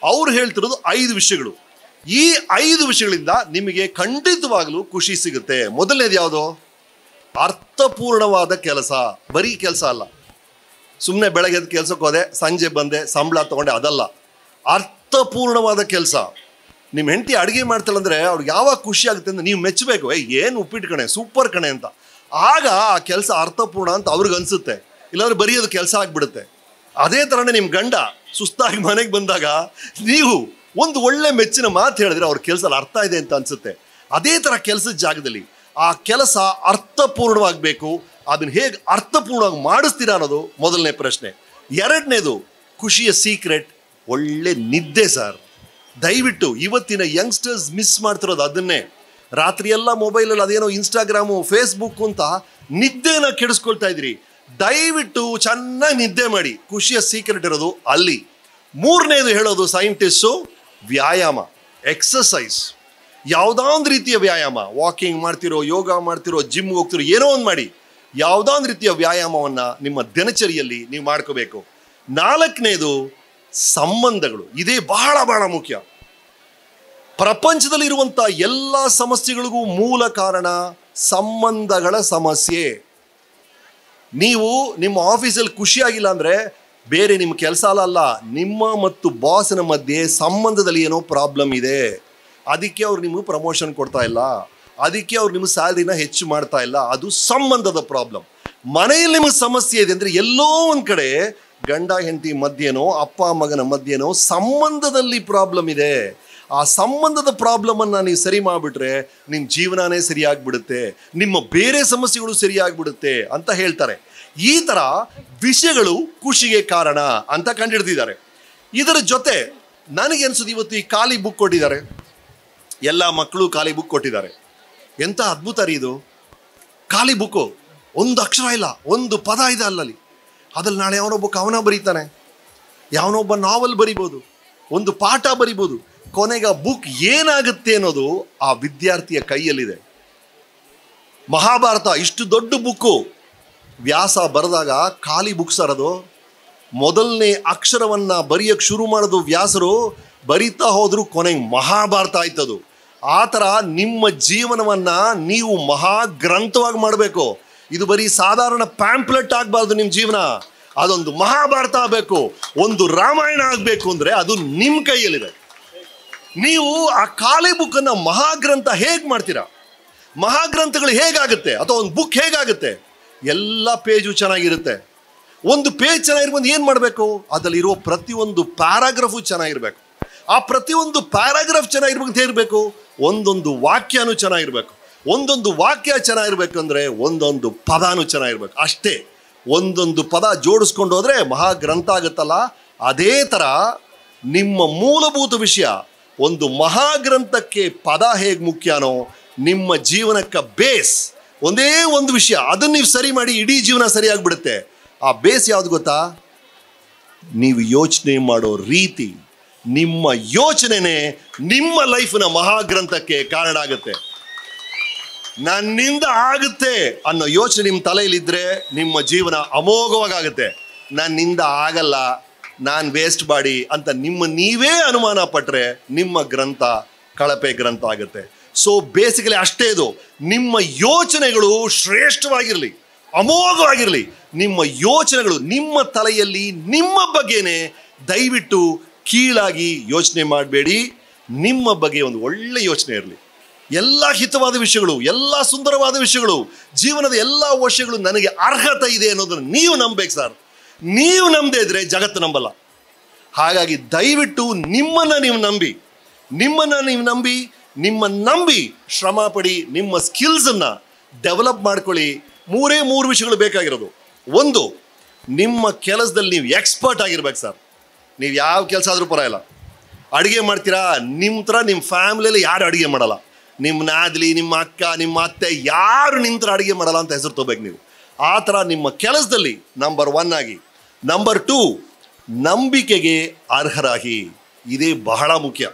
[SPEAKER 3] ಅವ್ರು ಹೇಳ್ತಿರೋದು 5 ವಿಷಯಗಳು. ಈ 5 ವಿಷಯಗಳಿಂದ ನಿಮಗೆ ಖಂಡಿತವಾಗಲೂ ಖುಷಿ ಸಿಗುತ್ತೆ. ಮೊದಲನೇದು ಯಾವುದು? ಅರ್ಥಪೂರ್ಣವಾದ ಕೆಲಸ. ಬರೀ ಕೆಲಸ ಅಲ್ಲ, ಸುಮ್ಮನೆ ಬೆಳಗ್ಗೆ ಎದ್ದು ಕೆಲಸಕ್ಕೆ ಹೋದೆ, ಸಂಜೆ ಬಂದೆ, ಸಂಬಳ ತಗೊಂಡೆ, ಅದಲ್ಲ. ಅರ್ಥಪೂರ್ಣವಾದ ಕೆಲಸ. ನಿಮ್ಮ ಹೆಂಡತಿ ಅಡುಗೆ ಮಾಡ್ತಾಳಂದ್ರೆ ಅವ್ರಿಗೆ ಯಾವಾಗ ಖುಷಿ ಆಗುತ್ತೆ ಅಂದರೆ ನೀವು ಮೆಚ್ಚಬೇಕು, ಏನು ಉಪ್ಪಿಟ್ಟು ಕಣೆ, ಸೂಪರ್ ಕಣೆ ಅಂತ. ಆಗ ಆ ಕೆಲಸ ಅರ್ಥಪೂರ್ಣ ಅಂತ ಅವ್ರಿಗೆ ಅನಿಸುತ್ತೆ. ಇಲ್ಲಾಂದ್ರೆ ಬರೀ ಅದು ಕೆಲಸ ಆಗಿಬಿಡುತ್ತೆ. ಅದೇ ಥರನೇ ನಿಮ್ಮ ಗಂಡ ಸುಸ್ತಾಗಿ ಮನೆಗೆ ಬಂದಾಗ ನೀವು ಒಂದು ಒಳ್ಳೆ ಮೆಚ್ಚಿನ ಮಾತು ಹೇಳಿದ್ರೆ ಅವ್ರ ಕೆಲಸ ಅರ್ಥ ಇದೆ ಅಂತ ಅನಿಸುತ್ತೆ. ಅದೇ ಥರ ಕೆಲಸದ ಜಾಗದಲ್ಲಿ ಆ ಕೆಲಸ ಅರ್ಥಪೂರ್ಣವಾಗಬೇಕು. ಅದನ್ನು ಹೇಗೆ ಅರ್ಥಪೂರ್ಣವಾಗಿ ಮಾಡಿಸ್ತೀರಾ ಅನ್ನೋದು ಮೊದಲನೇ ಪ್ರಶ್ನೆ. ಎರಡನೇದು ಖುಷಿಯ ಸೀಕ್ರೆಟ್ ಒಳ್ಳೆ ನಿದ್ದೆ ಸರ್. ದಯವಿಟ್ಟು ಇವತ್ತಿನ ಯಂಗ್ಸ್ಟರ್ಸ್ ಮಿಸ್ ಮಾಡ್ತಿರೋದು ಅದನ್ನೇ. ರಾತ್ರಿ ಎಲ್ಲ ಮೊಬೈಲಲ್ಲಿ ಅದೇನೋ ಇನ್ಸ್ಟಾಗ್ರಾಮು, ಫೇಸ್ಬುಕ್ ಅಂತ ನಿದ್ದೆನ ಕೆಡಿಸ್ಕೊಳ್ತಾ ಇದ್ರಿ. ದಯವಿಟ್ಟು ಚೆನ್ನಾಗಿ ನಿದ್ದೆ ಮಾಡಿ. ಖುಷಿಯ ಸೀಕ್ರೆಟ್ ಇರೋದು ಅಲ್ಲಿ. ಮೂರನೇದು ಹೇಳೋದು ಸೈಂಟಿಸ್ಟು, ವ್ಯಾಯಾಮ, ಎಕ್ಸಸೈಸ್. ಯಾವುದೋ ಒಂದು ರೀತಿಯ ವ್ಯಾಯಾಮ, ವಾಕಿಂಗ್ ಮಾಡ್ತಿರೋ, ಯೋಗ ಮಾಡ್ತಿರೋ, ಜಿಮ್ಗೆ ಹೋಗ್ತಿರೋ, ಏನೋ ಒಂದು ಮಾಡಿ, ಯಾವುದೋ ಒಂದು ರೀತಿಯ ವ್ಯಾಯಾಮವನ್ನು ನಿಮ್ಮ ದಿನಚರಿಯಲ್ಲಿ ನೀವು ಮಾಡ್ಕೋಬೇಕು. ನಾಲ್ಕನೇದು ಸಂಬಂಧಗಳು. ಇದೇ ಬಹಳ ಬಹಳ ಮುಖ್ಯ. ಪ್ರಪಂಚದಲ್ಲಿರುವಂಥ ಎಲ್ಲ ಸಮಸ್ಯೆಗಳಿಗೂ ಮೂಲ ಕಾರಣ ಸಂಬಂಧಗಳ ಸಮಸ್ಯೆ. ನೀವು ನಿಮ್ಮ ಆಫೀಸಲ್ಲಿ ಖುಷಿಯಾಗಿಲ್ಲ ಅಂದರೆ ಬೇರೆ ನಿಮ್ಮ ಕೆಲಸ ಅಲ್ಲ, ನಿಮ್ಮ ಮತ್ತು ಬಾಸಿನ ಮಧ್ಯೆ ಸಂಬಂಧದಲ್ಲಿ ಏನೋ ಪ್ರಾಬ್ಲಮ್ ಇದೆ. ಅದಕ್ಕೆ ಅವ್ರು ನಿಮಗೆ ಪ್ರಮೋಷನ್ ಕೊಡ್ತಾ ಇಲ್ಲ, ಅದಕ್ಕೆ ಅವ್ರು ನಿಮ್ಮ ಸ್ಯಾಲ್ರಿನ ಹೆಚ್ಚು ಮಾಡ್ತಾ ಇಲ್ಲ. ಅದು ಸಂಬಂಧದ ಪ್ರಾಬ್ಲಮ್. ಮನೆಯಲ್ಲಿ ನಿಮಗೆ ಸಮಸ್ಯೆ ಇದೆ ಅಂದರೆ ಎಲ್ಲೋ ಒಂದು ಕಡೆ ಗಂಡ ಹೆಂಡತಿ ಮಧ್ಯೆನೋ, ಅಪ್ಪ ಮಗನ ಮಧ್ಯೆನೋ ಸಂಬಂಧದಲ್ಲಿ ಪ್ರಾಬ್ಲಮ್ ಇದೆ. ಆ ಸಂಬಂಧದ ಪ್ರಾಬ್ಲಮನ್ನು ನೀವು ಸರಿ ಮಾಡಿಬಿಟ್ರೆ ನಿಮ್ಮ ಜೀವನನೇ ಸರಿಯಾಗಿಬಿಡುತ್ತೆ, ನಿಮ್ಮ ಬೇರೆ ಸಮಸ್ಯೆಗಳು ಸರಿಯಾಗಿಬಿಡುತ್ತೆ ಅಂತ ಹೇಳ್ತಾರೆ. ಈ ಥರ ವಿಷಯಗಳು ಖುಷಿಗೆ ಕಾರಣ ಅಂತ ಕಂಡುಹಿಡಿದಿದ್ದಾರೆ. ಇದರ ಜೊತೆ ನನಗೆ ಅನ್ಸೋದು ಇವತ್ತು ಈ ಖಾಲಿ ಬುಕ್ ಕೊಟ್ಟಿದ್ದಾರೆ, ಎಲ್ಲ ಮಕ್ಕಳು ಖಾಲಿ ಬುಕ್ ಕೊಟ್ಟಿದ್ದಾರೆ. ಎಂಥ ಅದ್ಭುತ ರೀ ಇದು. ಖಾಲಿ ಬುಕ್ಕು, ಒಂದು ಅಕ್ಷರ ಇಲ್ಲ, ಒಂದು ಪದ ಇದೆ ಅಲ್ಲಲ್ಲಿ. ಅದ್ರಲ್ಲಿ ನಾಳೆ ಯಾವನೊಬ್ಬ ಕವನ ಬರೀತಾನೆ, ಯಾವನೊಬ್ಬ ನಾವಲ್ ಬರಿಬೋದು, ಒಂದು ಪಾಠ ಬರಿಬೋದು. ಕೊನೆಗೆ ಆ ಬುಕ್ ಏನಾಗುತ್ತೆ ಅನ್ನೋದು ಆ ವಿದ್ಯಾರ್ಥಿಯ ಕೈಯಲ್ಲಿದೆ. ಮಹಾಭಾರತ ಇಷ್ಟು ದೊಡ್ಡ ಬುಕ್ಕು, ವ್ಯಾಸ ಬರೆದಾಗ ಖಾಲಿ ಬುಕ್ಸ್ ಅರದು. ಮೊದಲನೇ ಅಕ್ಷರವನ್ನು ಬರೆಯೋಕ್ಕೆ ಶುರು ಮಾಡೋದು ವ್ಯಾಸರು, ಬರಿತಾ ಹೋದ್ರು ಕೊನೆಗೆ ಮಹಾಭಾರತ ಆಯ್ತದು. ಆ ಥರ ನಿಮ್ಮ ಜೀವನವನ್ನು ನೀವು ಮಹಾಗ್ರಂಥವಾಗಿ ಮಾಡಬೇಕು. ಇದು ಬರೀ ಸಾಧಾರಣ ಪ್ಯಾಂಪ್ಲೆಟ್ ಆಗಬಾರ್ದು. ನಿಮ್ಮ ಜೀವನ ಅದೊಂದು ಮಹಾಭಾರತ ಆಗಬೇಕು, ಒಂದು ರಾಮಾಯಣ ಆಗಬೇಕು ಅಂದರೆ ಅದು ನಿಮ್ಮ ಕೈಯಲ್ಲಿದೆ. ನೀವು ಆ ಖಾಲಿ ಬುಕ್ಕನ್ನು ಮಹಾಗ್ರಂಥ ಹೇಗೆ ಮಾಡ್ತೀರಾ? ಮಹಾಗ್ರಂಥಗಳು ಹೇಗಾಗುತ್ತೆ? ಅಥವಾ ಒಂದು ಬುಕ್ ಹೇಗಾಗುತ್ತೆ? ಎಲ್ಲ ಪೇಜು ಚೆನ್ನಾಗಿರುತ್ತೆ. ಒಂದು ಪೇಜ್ ಚೆನ್ನಾಗಿರ್ಬೋದು, ಏನು ಮಾಡಬೇಕು? ಅದರಲ್ಲಿರೋ ಪ್ರತಿಯೊಂದು ಪ್ಯಾರಾಗ್ರಾಫು ಚೆನ್ನಾಗಿರ್ಬೇಕು. ಆ ಪ್ರತಿಯೊಂದು ಪ್ಯಾರಾಗ್ರಾಫ್ ಚೆನ್ನಾಗಿರ್ಬೇಕು ಅಂತ ಇರಬೇಕು. ಒಂದೊಂದು ವಾಕ್ಯನೂ ಚೆನ್ನಾಗಿರ್ಬೇಕು. ಒಂದೊಂದು ವಾಕ್ಯ ಚೆನ್ನಾಗಿರ್ಬೇಕಂದ್ರೆ ಒಂದೊಂದು ಪದಾನು ಚೆನ್ನಾಗಿರ್ಬೇಕು. ಅಷ್ಟೇ. ಒಂದೊಂದು ಪದ ಜೋಡಿಸ್ಕೊಂಡು ಹೋದರೆ ಮಹಾಗ್ರಂಥ ಆಗುತ್ತಲ್ಲ. ಅದೇ ಥರ ನಿಮ್ಮ ಮೂಲಭೂತ ವಿಷಯ, ಒಂದು ಮಹಾಗ್ರಂಥಕ್ಕೆ ಪದ ಹೇಗೆ ಮುಖ್ಯನೋ, ನಿಮ್ಮ ಜೀವನಕ್ಕೆ ಬೇಸ್ ಒಂದೇ ಒಂದು ವಿಷಯ, ಅದನ್ನು ನೀವು ಸರಿ ಮಾಡಿ ಇಡೀ ಜೀವನ ಸರಿಯಾಗಿಬಿಡುತ್ತೆ. ಆ ಬೇಸ್ ಯಾವುದು ಗೊತ್ತಾ? ನೀವು ಯೋಚನೆ ಮಾಡೋ ರೀತಿ. ನಿಮ್ಮ ಯೋಚನೆನೇ ನಿಮ್ಮ ಲೈಫ್ನ ಮಹಾಗ್ರಂಥಕ್ಕೆ ಕಾರಣ ಆಗುತ್ತೆ. ನನ್ನಿಂದ ಆಗುತ್ತೆ ಅನ್ನೋ ಯೋಚನೆ ನಿಮ್ಮ ತಲೆಯಲ್ಲಿದ್ದರೆ ನಿಮ್ಮ ಜೀವನ ಅಮೋಘವಾಗುತ್ತೆ. ನನ್ನಿಂದ ಆಗಲ್ಲ, ನಾನು ವೇಸ್ಟ್ ಬಾಡಿ ಅಂತ ನೀವೇ ಅನುಮಾನ ಪಟ್ಟರೆ ನಿಮ್ಮ ಗ್ರಂಥ ಕಳಪೆ ಗ್ರಂಥ ಆಗುತ್ತೆ. ಸೊ ಬೇಸಿಕಲಿ ಅಷ್ಟೇ ಇದು. ನಿಮ್ಮ ಯೋಚನೆಗಳು ಶ್ರೇಷ್ಠವಾಗಿರಲಿ, ಅಮೋಘವಾಗಿರಲಿ. ನಿಮ್ಮ ಯೋಚನೆಗಳು ನಿಮ್ಮ ತಲೆಯಲ್ಲಿ ನಿಮ್ಮ ಬಗ್ಗೆನೇ. ದಯವಿಟ್ಟು ಕೀಳಾಗಿ ಯೋಚನೆ ಮಾಡಬೇಡಿ. ನಿಮ್ಮ ಬಗ್ಗೆ ಒಂದು ಒಳ್ಳೆ ಯೋಚನೆ ಇರಲಿ. ಎಲ್ಲ ಹಿತವಾದ ವಿಷಯಗಳು, ಎಲ್ಲ ಸುಂದರವಾದ ವಿಷಯಗಳು, ಜೀವನದ ಎಲ್ಲ ವಿಷಯಗಳು ನನಗೆ ಅರ್ಹತೆ ಇದೆ ಅನ್ನೋದನ್ನು ನೀವು ನಂಬಬೇಕು ಸರ್. ನೀವು ನಂಬದೇ ಇದ್ರೆ ಜಗತ್ತು ನಂಬಲ್ಲ. ಹಾಗಾಗಿ ದಯವಿಟ್ಟು ನಿಮ್ಮನ್ನು ನೀವು ನಂಬಿ ಶ್ರಮ ಪಡಿ, ನಿಮ್ಮ ಸ್ಕಿಲ್ಸನ್ನು ಡೆವಲಪ್ ಮಾಡ್ಕೊಳ್ಳಿ. ಮೂರು ವಿಷಯಗಳು ಬೇಕಾಗಿರೋದು. ಒಂದು, ನಿಮ್ಮ ಕೆಲಸದಲ್ಲಿ ನೀವು ಎಕ್ಸ್ಪರ್ಟ್ ಆಗಿರ್ಬೇಕು ಸರ್. ನೀವು ಯಾವ ಕೆಲಸ ಆದರೂ ಪರವಾಗಿಲ್ಲ. ಅಡುಗೆ ಮಾಡ್ತೀರಾ, ನಿಮ್ಮ ಥರ ನಿಮ್ಮ ಫ್ಯಾಮಿಲಿಯಲ್ಲಿ ಯಾರು ಅಡುಗೆ ಮಾಡಲ್ಲ. ನಿಮ್ಮ ನಾದ್ಲಿ, ನಿಮ್ಮ ಅಕ್ಕ, ನಿಮ್ಮ ಅತ್ತೆ ಯಾರು ನಿಮ್ಮ ಥರ ಅಡುಗೆ ಮಾಡಲ್ಲ ಅಂತ ಹೆಸರು ತಗೋಬೇಕು ನೀವು. ಆ ಥರ ನಿಮ್ಮ ಕೆಲಸದಲ್ಲಿ ನಂಬರ್ 1 ಆಗಿ. ನಂಬರ್ 2, ನಂಬಿಕೆಗೆ ಅರ್ಹರಾಗಿ. ಇದೇ ಬಹಳ ಮುಖ್ಯ.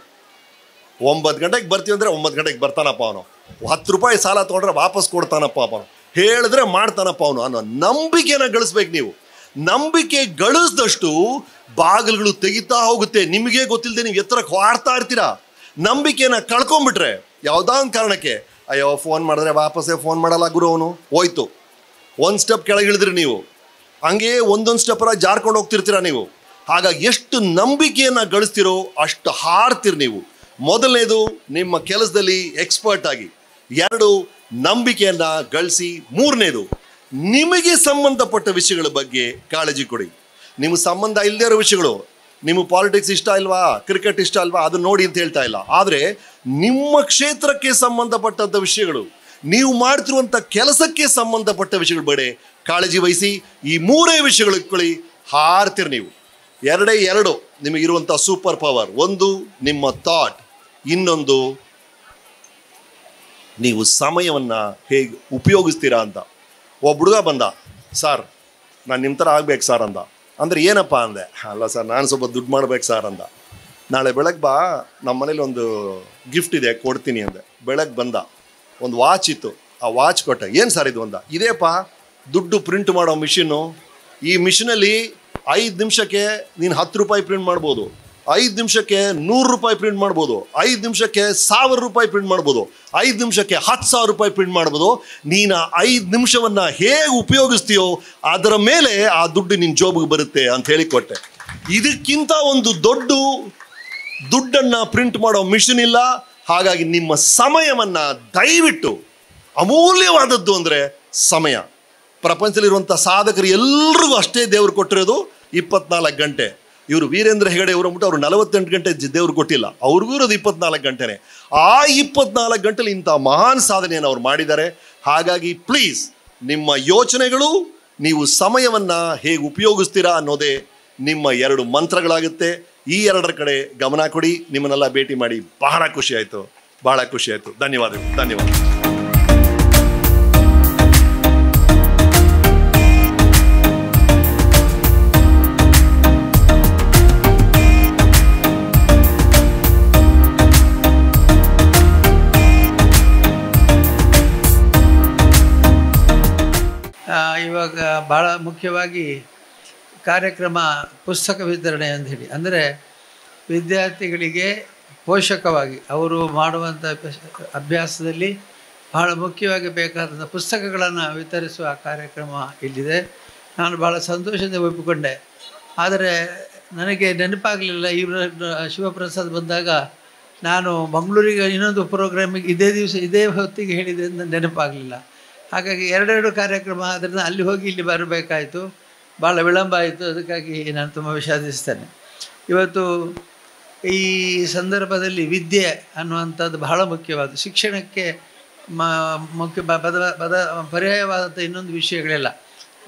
[SPEAKER 3] 9 ಗಂಟೆಗೆ ಬರ್ತೀವಿ ಅಂದರೆ 9 ಗಂಟೆಗೆ ಬರ್ತಾನಪ್ಪ ಅವನು. 10 ರೂಪಾಯಿ ಸಾಲ ತೊಗೊಂಡ್ರೆ ವಾಪಸ್ ಕೊಡ್ತಾನಪ್ಪ ಅವನು, ಹೇಳಿದ್ರೆ ಮಾಡ್ತಾನಪ್ಪ ಅವನು ಅನ್ನೋ ನಂಬಿಕೆನ ಗಳಿಸ್ಬೇಕು ನೀವು. ನಂಬಿಕೆ ಗಳಿಸಿದಷ್ಟು ಬಾಗಿಲುಗಳು ತೆಗಿತಾ ಹೋಗುತ್ತೆ. ನಿಮಗೆ ಗೊತ್ತಿಲ್ಲದೆ ನೀವು ಎತ್ತರಕ್ಕೆ ಹಾಡ್ತಾ ಇರ್ತೀರಾ. ನಂಬಿಕೆನ ಕಳ್ಕೊಂಡ್ಬಿಟ್ರೆ ಯಾವುದೋ ಒಂದು ಕಾರಣಕ್ಕೆ, ಅಯ್ಯೋ ಫೋನ್ ಮಾಡಿದ್ರೆ ವಾಪಸ್ಸೇ ಫೋನ್ ಮಾಡಲ್ಲ ಗುರು ಅವನು, ಹೋಯ್ತು. ಒಂದು ಸ್ಟೆಪ್ ಕೆಳಗಿಳಿದ್ರಿ ನೀವು, ಹಂಗೆ ಒಂದೊಂದು ಸ್ಟೆಪ್ಪರ ಜಾರ್ಕೊಂಡು ಹೋಗ್ತಿರ್ತೀರ ನೀವು. ಹಾಗಾಗಿ ಎಷ್ಟು ನಂಬಿಕೆಯನ್ನು ಗಳಿಸ್ತಿರೋ ಅಷ್ಟು ಹಾರ್ತೀರಿ ನೀವು. ಮೊದಲನೇದು, ನಿಮ್ಮ ಕೆಲಸದಲ್ಲಿ ಎಕ್ಸ್ಪರ್ಟ್ ಆಗಿ. 2, ನಂಬಿಕೆಯನ್ನು ಗಳಿಸಿ. 3ನೇದು, ನಿಮಗೆ ಸಂಬಂಧಪಟ್ಟ ವಿಷಯಗಳ ಬಗ್ಗೆ ಕಾಳಜಿ ಕೊಡಿ. ನಿಮಗೆ ಸಂಬಂಧ ಇಲ್ಲದೇ ಇರೋ ವಿಷಯಗಳು, ನಿಮಗೆ ಪಾಲಿಟಿಕ್ಸ್ ಇಷ್ಟ ಇಲ್ವಾ, ಕ್ರಿಕೆಟ್ ಇಷ್ಟ ಅಲ್ವಾ, ಅದನ್ನ ನೋಡಿ ಅಂತ ಹೇಳ್ತಾ ಇಲ್ಲ. ಆದರೆ ನಿಮ್ಮ ಕ್ಷೇತ್ರಕ್ಕೆ ಸಂಬಂಧಪಟ್ಟಂಥ ವಿಷಯಗಳು, ನೀವು ಮಾಡ್ತಿರುವಂಥ ಕೆಲಸಕ್ಕೆ ಸಂಬಂಧಪಟ್ಟ ವಿಷಯಗಳ ಬಗ್ಗೆ ಕಾಳಜಿ ವಹಿಸಿ. ಈ 3 ವಿಷಯಗಳು ಇಟ್ಕೊಳ್ಳಿ, ಹಾರ್ತೀರಿ ನೀವು. 2 ನಿಮಗಿರುವಂಥ ಸೂಪರ್ ಪವರ್. 1 ನಿಮ್ಮ ಥಾಟ್, ಇನ್ನೊಂದು ನೀವು ಸಮಯವನ್ನು ಹೇಗೆ ಉಪಯೋಗಿಸ್ತೀರಾ ಅಂತ. ಒಬ್ಬ ಹುಡುಗ ಬಂದ, ಸರ್ ನಾನು ನಿಮ್ಮ ಥರ ಆಗ್ಬೇಕು ಸರ್ ಅಂದ. ಅಂದರೆ ಏನಪ್ಪ ಅಂದೆ. ಅಲ್ಲ ಸರ್, ನಾನು ಸ್ವಲ್ಪ ದುಡ್ಡು ಮಾಡ್ಬೇಕು ಸರ್ ಅಂದ. ನಾಳೆ ಬೆಳಗ್ಗೆ ಬಾ, ನಮ್ಮ ಮನೇಲಿ ಒಂದು ಗಿಫ್ಟ್ ಇದೆ ಕೊಡ್ತೀನಿ ಅಂದೆ. ಬೆಳಗ್ಗೆ ಬಂದ, ಒಂದು ವಾಚ್ ಇತ್ತು, ಆ ವಾಚ್ ಕೊಟ್ಟೆ. ಏನು ಸರ್ ಇದು ಅಂದ. ಇದೇಪ್ಪ ದುಡ್ಡು ಪ್ರಿಂಟ್ ಮಾಡೋ ಮಿಷಿನ್ನು. ಈ ಮಿಷಿನಲ್ಲಿ 5 ನಿಮಿಷಕ್ಕೆ ನೀನು 10 ರೂಪಾಯಿ ಪ್ರಿಂಟ್ ಮಾಡ್ಬೋದು, 5 ನಿಮಿಷಕ್ಕೆ 100 ರೂಪಾಯಿ ಪ್ರಿಂಟ್ ಮಾಡ್ಬೋದು, 5 ನಿಮಿಷಕ್ಕೆ 1000 ರೂಪಾಯಿ ಪ್ರಿಂಟ್ ಮಾಡ್ಬೋದು, 5 ನಿಮಿಷಕ್ಕೆ 10,000 ರೂಪಾಯಿ ಪ್ರಿಂಟ್ ಮಾಡ್ಬೋದು. ನೀನು 5 ನಿಮಿಷವನ್ನು ಹೇಗೆ ಉಪಯೋಗಿಸ್ತೀಯೋ ಅದರ ಮೇಲೆ ಆ ದುಡ್ಡು ನಿನ್ನ ಜೋಬಿಗೆ ಬರುತ್ತೆ ಅಂತ ಹೇಳಿ ಕೊಟ್ಟೆ. ಇದಕ್ಕಿಂತ ಒಂದು ದೊಡ್ಡ ದುಡ್ಡನ್ನು ಪ್ರಿಂಟ್ ಮಾಡೋ ಮಿಷಿನ್ ಇಲ್ಲ. ಹಾಗಾಗಿ ನಿಮ್ಮ ಸಮಯವನ್ನು ದಯವಿಟ್ಟು, ಅಮೂಲ್ಯವಾದದ್ದು ಅಂದರೆ ಸಮಯ. ಪ್ರಪಂಚದಲ್ಲಿರುವಂಥ ಸಾಧಕರು ಎಲ್ರಿಗೂ ಅಷ್ಟೇ ದೇವರು ಕೊಟ್ಟಿರೋದು 24 ಗಂಟೆ. ಇವರು ವೀರೇಂದ್ರ ಹೆಗಡೆ ಇವರು ಅಂದ್ಬಿಟ್ಟು ಅವರು 48 ಗಂಟೆ ದೇವ್ರು ಕೊಟ್ಟಿಲ್ಲ, ಅವ್ರಿಗೂ ಇರೋದು 24 ಗಂಟೆನೇ. ಆ 24 ಗಂಟೆಲಿ ಇಂಥ ಮಹಾನ್ ಸಾಧನೆಯನ್ನು ಅವ್ರು ಮಾಡಿದ್ದಾರೆ. ಹಾಗಾಗಿ ಪ್ಲೀಸ್, ನಿಮ್ಮ ಯೋಚನೆಗಳು, ನೀವು ಸಮಯವನ್ನು ಹೇಗೆ ಉಪಯೋಗಿಸ್ತೀರಾ ಅನ್ನೋದೇ ನಿಮ್ಮ 2 ಮಂತ್ರಗಳಾಗುತ್ತೆ. ಈ 2 ಕಡೆ ಗಮನ ಕೊಡಿ. ನಿಮ್ಮನ್ನೆಲ್ಲ ಭೇಟಿ ಮಾಡಿ ಬಹಳ ಖುಷಿ ಆಯಿತು, ಬಹಳ ಖುಷಿ ಆಯಿತು. ಧನ್ಯವಾದಗಳು, ಧನ್ಯವಾದ.
[SPEAKER 4] ಇವಾಗ ಭಾಳ ಮುಖ್ಯವಾಗಿ ಕಾರ್ಯಕ್ರಮ ಪುಸ್ತಕ ವಿತರಣೆ ಅಂತ ಹೇಳಿ, ಅಂದರೆ ವಿದ್ಯಾರ್ಥಿಗಳಿಗೆ ಪೋಷಕವಾಗಿ ಅವರು ಮಾಡುವಂಥ ಅಭ್ಯಾಸದಲ್ಲಿ ಬಹಳ ಮುಖ್ಯವಾಗಿ ಬೇಕಾದಂಥ ಪುಸ್ತಕಗಳನ್ನು ವಿತರಿಸುವ ಕಾರ್ಯಕ್ರಮ ಇಲ್ಲಿದೆ. ನಾನು ಭಾಳ ಸಂತೋಷದಿಂದ ಒಪ್ಪಿಕೊಂಡೆ. ಆದರೆ ನನಗೆ ನೆನಪಾಗಲಿಲ್ಲ, ಇವರು ಶಿವಪ್ರಸಾದ್ ಬಂದಾಗ ನಾನು ಮಂಗಳೂರಿಗೆ ಇನ್ನೊಂದು ಪ್ರೋಗ್ರಾಮಿಗೆ ಇದೇ ದಿವಸ ಇದೇ ಹೊತ್ತಿಗೆ ಹೇಳಿದೆ ಅಂತ ನೆನಪಾಗಲಿಲ್ಲ. ಹಾಗಾಗಿ 2 ಕಾರ್ಯಕ್ರಮ ಆದ್ದರಿಂದ ಅಲ್ಲಿ ಹೋಗಿ ಇಲ್ಲಿ ಬರಬೇಕಾಯಿತು, ಭಾಳ ವಿಳಂಬ ಆಯಿತು. ಅದಕ್ಕಾಗಿ ನಾನು ತುಂಬ ವಿಷಾದಿಸ್ತೇನೆ. ಇವತ್ತು ಈ ಸಂದರ್ಭದಲ್ಲಿ ವಿದ್ಯೆ ಅನ್ನುವಂಥದ್ದು ಬಹಳ ಮುಖ್ಯವಾದ, ಶಿಕ್ಷಣಕ್ಕೆ ಮುಖ್ಯ ಪರ್ಯಾಯವಾದಂಥ ಇನ್ನೊಂದು ವಿಷಯಗಳಿಲ್ಲ.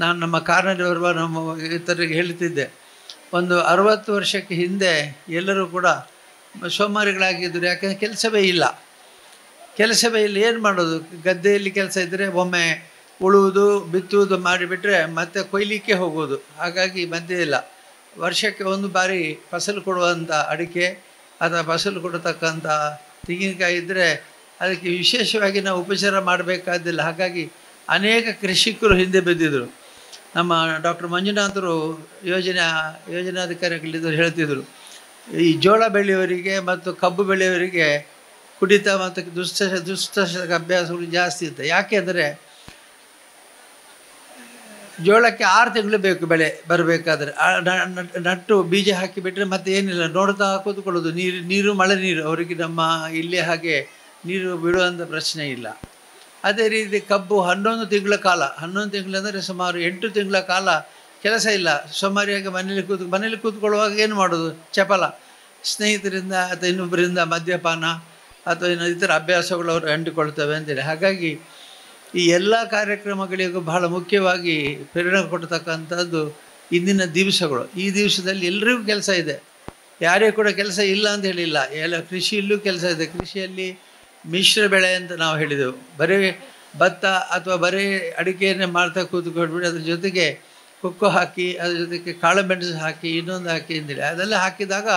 [SPEAKER 4] ನಾನು ನಮ್ಮ ಕಾರ್ನಲ್ಲಿರುವ ನಮ್ಮ ಇತರರಿಗೆ ಹೇಳ್ತಿದ್ದೆ, ಒಂದು 60 ವರ್ಷಕ್ಕೆ ಹಿಂದೆ ಎಲ್ಲರೂ ಕೂಡ ಸೋಮಾರಿಗಳಾಗಿದ್ದರು. ಯಾಕೆಂದರೆ ಕೆಲಸವೇ ಇಲ್ಲ. ಏನು ಮಾಡೋದು? ಗದ್ದೆಯಲ್ಲಿ ಕೆಲಸ ಇದ್ದರೆ ಒಮ್ಮೆ ಉಳುವುದು, ಬಿತ್ತುವುದು ಮಾಡಿಬಿಟ್ರೆ ಮತ್ತೆ ಕೊಯ್ಲಿಕ್ಕೆ ಹೋಗೋದು. ಹಾಗಾಗಿ ಮಧ್ಯೆ ಇಲ್ಲ. ವರ್ಷಕ್ಕೆ ಒಂದು ಬಾರಿ ಫಸಲು ಕೊಡುವಂಥ ಅಡಿಕೆ ಅಥವಾ ಫಸಲು ಕೊಡತಕ್ಕಂಥ ತೆಂಗಿನಕಾಯಿ ಇದ್ದರೆ ಅದಕ್ಕೆ ವಿಶೇಷವಾಗಿ ನಾವು ಉಪಚಾರ ಮಾಡಬೇಕಾದಿಲ್ಲ. ಹಾಗಾಗಿ ಅನೇಕ ಕೃಷಿಕರು ಹಿಂದೆ ಬಿದ್ದಿದ್ದರು. ನಮ್ಮ ಡಾಕ್ಟರ್ ಮಂಜುನಾಥರು ಯೋಜನಾಧಿಕಾರಿಗಳಿದ್ದರು ಹೇಳ್ತಿದ್ದರು, ಈ ಜೋಳ ಬೆಳೆಯೋರಿಗೆ ಮತ್ತು ಕಬ್ಬು ಬೆಳೆಯೋರಿಗೆ ಕುಡಿತ ಮತ್ತು ದುಷ್ಟ ಅಭ್ಯಾಸಗಳು ಜಾಸ್ತಿ ಇರುತ್ತೆ. ಯಾಕೆ ಅಂದರೆ ಜೋಳಕ್ಕೆ 6 ತಿಂಗಳು ಬೇಕು ಬೆಳೆ ಬರಬೇಕಾದ್ರೆ. ನಟ್ಟು ಬೀಜ ಹಾಕಿಬಿಟ್ರೆ ಮತ್ತೆ ಏನಿಲ್ಲ, ನೋಡ್ತಾ ಕೂತ್ಕೊಳ್ಳೋದು. ನೀರು ಮಳೆ ನೀರು ಅವರಿಗೆ ನಮ್ಮ ಇಲ್ಲಿ ಹಾಗೆ ನೀರು ಬಿಡುವಂಥ ಪ್ರಶ್ನೆ ಇಲ್ಲ. ಅದೇ ರೀತಿ ಕಬ್ಬು 11 ತಿಂಗಳ ಕಾಲ, 11 ತಿಂಗಳು ಅಂದರೆ ಸುಮಾರು 8 ತಿಂಗಳ ಕಾಲ ಕೆಲಸ ಇಲ್ಲ. ಸುಮಾರಿಯಾಗಿ ಮನೇಲಿ ಕೂತ್ಕೊಳ್ಳುವಾಗ ಏನು ಮಾಡೋದು? ಚಪಲ, ಸ್ನೇಹಿತರಿಂದ ಅಥವಾ ಇನ್ನೊಬ್ಬರಿಂದ ಮದ್ಯಪಾನ ಅಥವಾ ಇತರ ಅಭ್ಯಾಸಗಳು ಅವರು ಅಂಟಿಕೊಳ್ತವೆ ಅಂತೇಳಿ. ಹಾಗಾಗಿ ಈ ಎಲ್ಲ ಕಾರ್ಯಕ್ರಮಗಳಿಗೂ ಬಹಳ ಮುಖ್ಯವಾಗಿ ಪ್ರೇರಣೆ ಕೊಡ್ತಕ್ಕಂಥದ್ದು ಇಂದಿನ ದಿವಸಗಳು. ಈ ದಿವಸದಲ್ಲಿ ಎಲ್ಲರಿಗೂ ಕೆಲಸ ಇದೆ, ಯಾರಿಗೂ ಕೂಡ ಕೆಲಸ ಇಲ್ಲ ಅಂತ ಹೇಳಿಲ್ಲ. ಎಲ್ಲ ಕೃಷಿಯಲ್ಲೂ ಕೆಲಸ ಇದೆ. ಕೃಷಿಯಲ್ಲಿ ಮಿಶ್ರ ಬೆಳೆ ಅಂತ ನಾವು ಹೇಳಿದೆವು. ಬರೀ ಭತ್ತ ಅಥವಾ ಬರೀ ಅಡಿಕೆಯನ್ನೇ ಮಾಡ್ತಾ ಕೂತ್ಕೊಳ್ಬಿಟ್ಟು ಅದ್ರ ಜೊತೆಗೆ ಕೊಕ್ಕೋ ಹಾಕಿ ಅದ್ರ ಜೊತೆಗೆ ಕಾಳು ಮೆಣಸು ಹಾಕಿ ಇನ್ನೊಂದು ಹಾಕಿ ಅಂತೇಳಿ ಅದೆಲ್ಲ ಹಾಕಿದಾಗ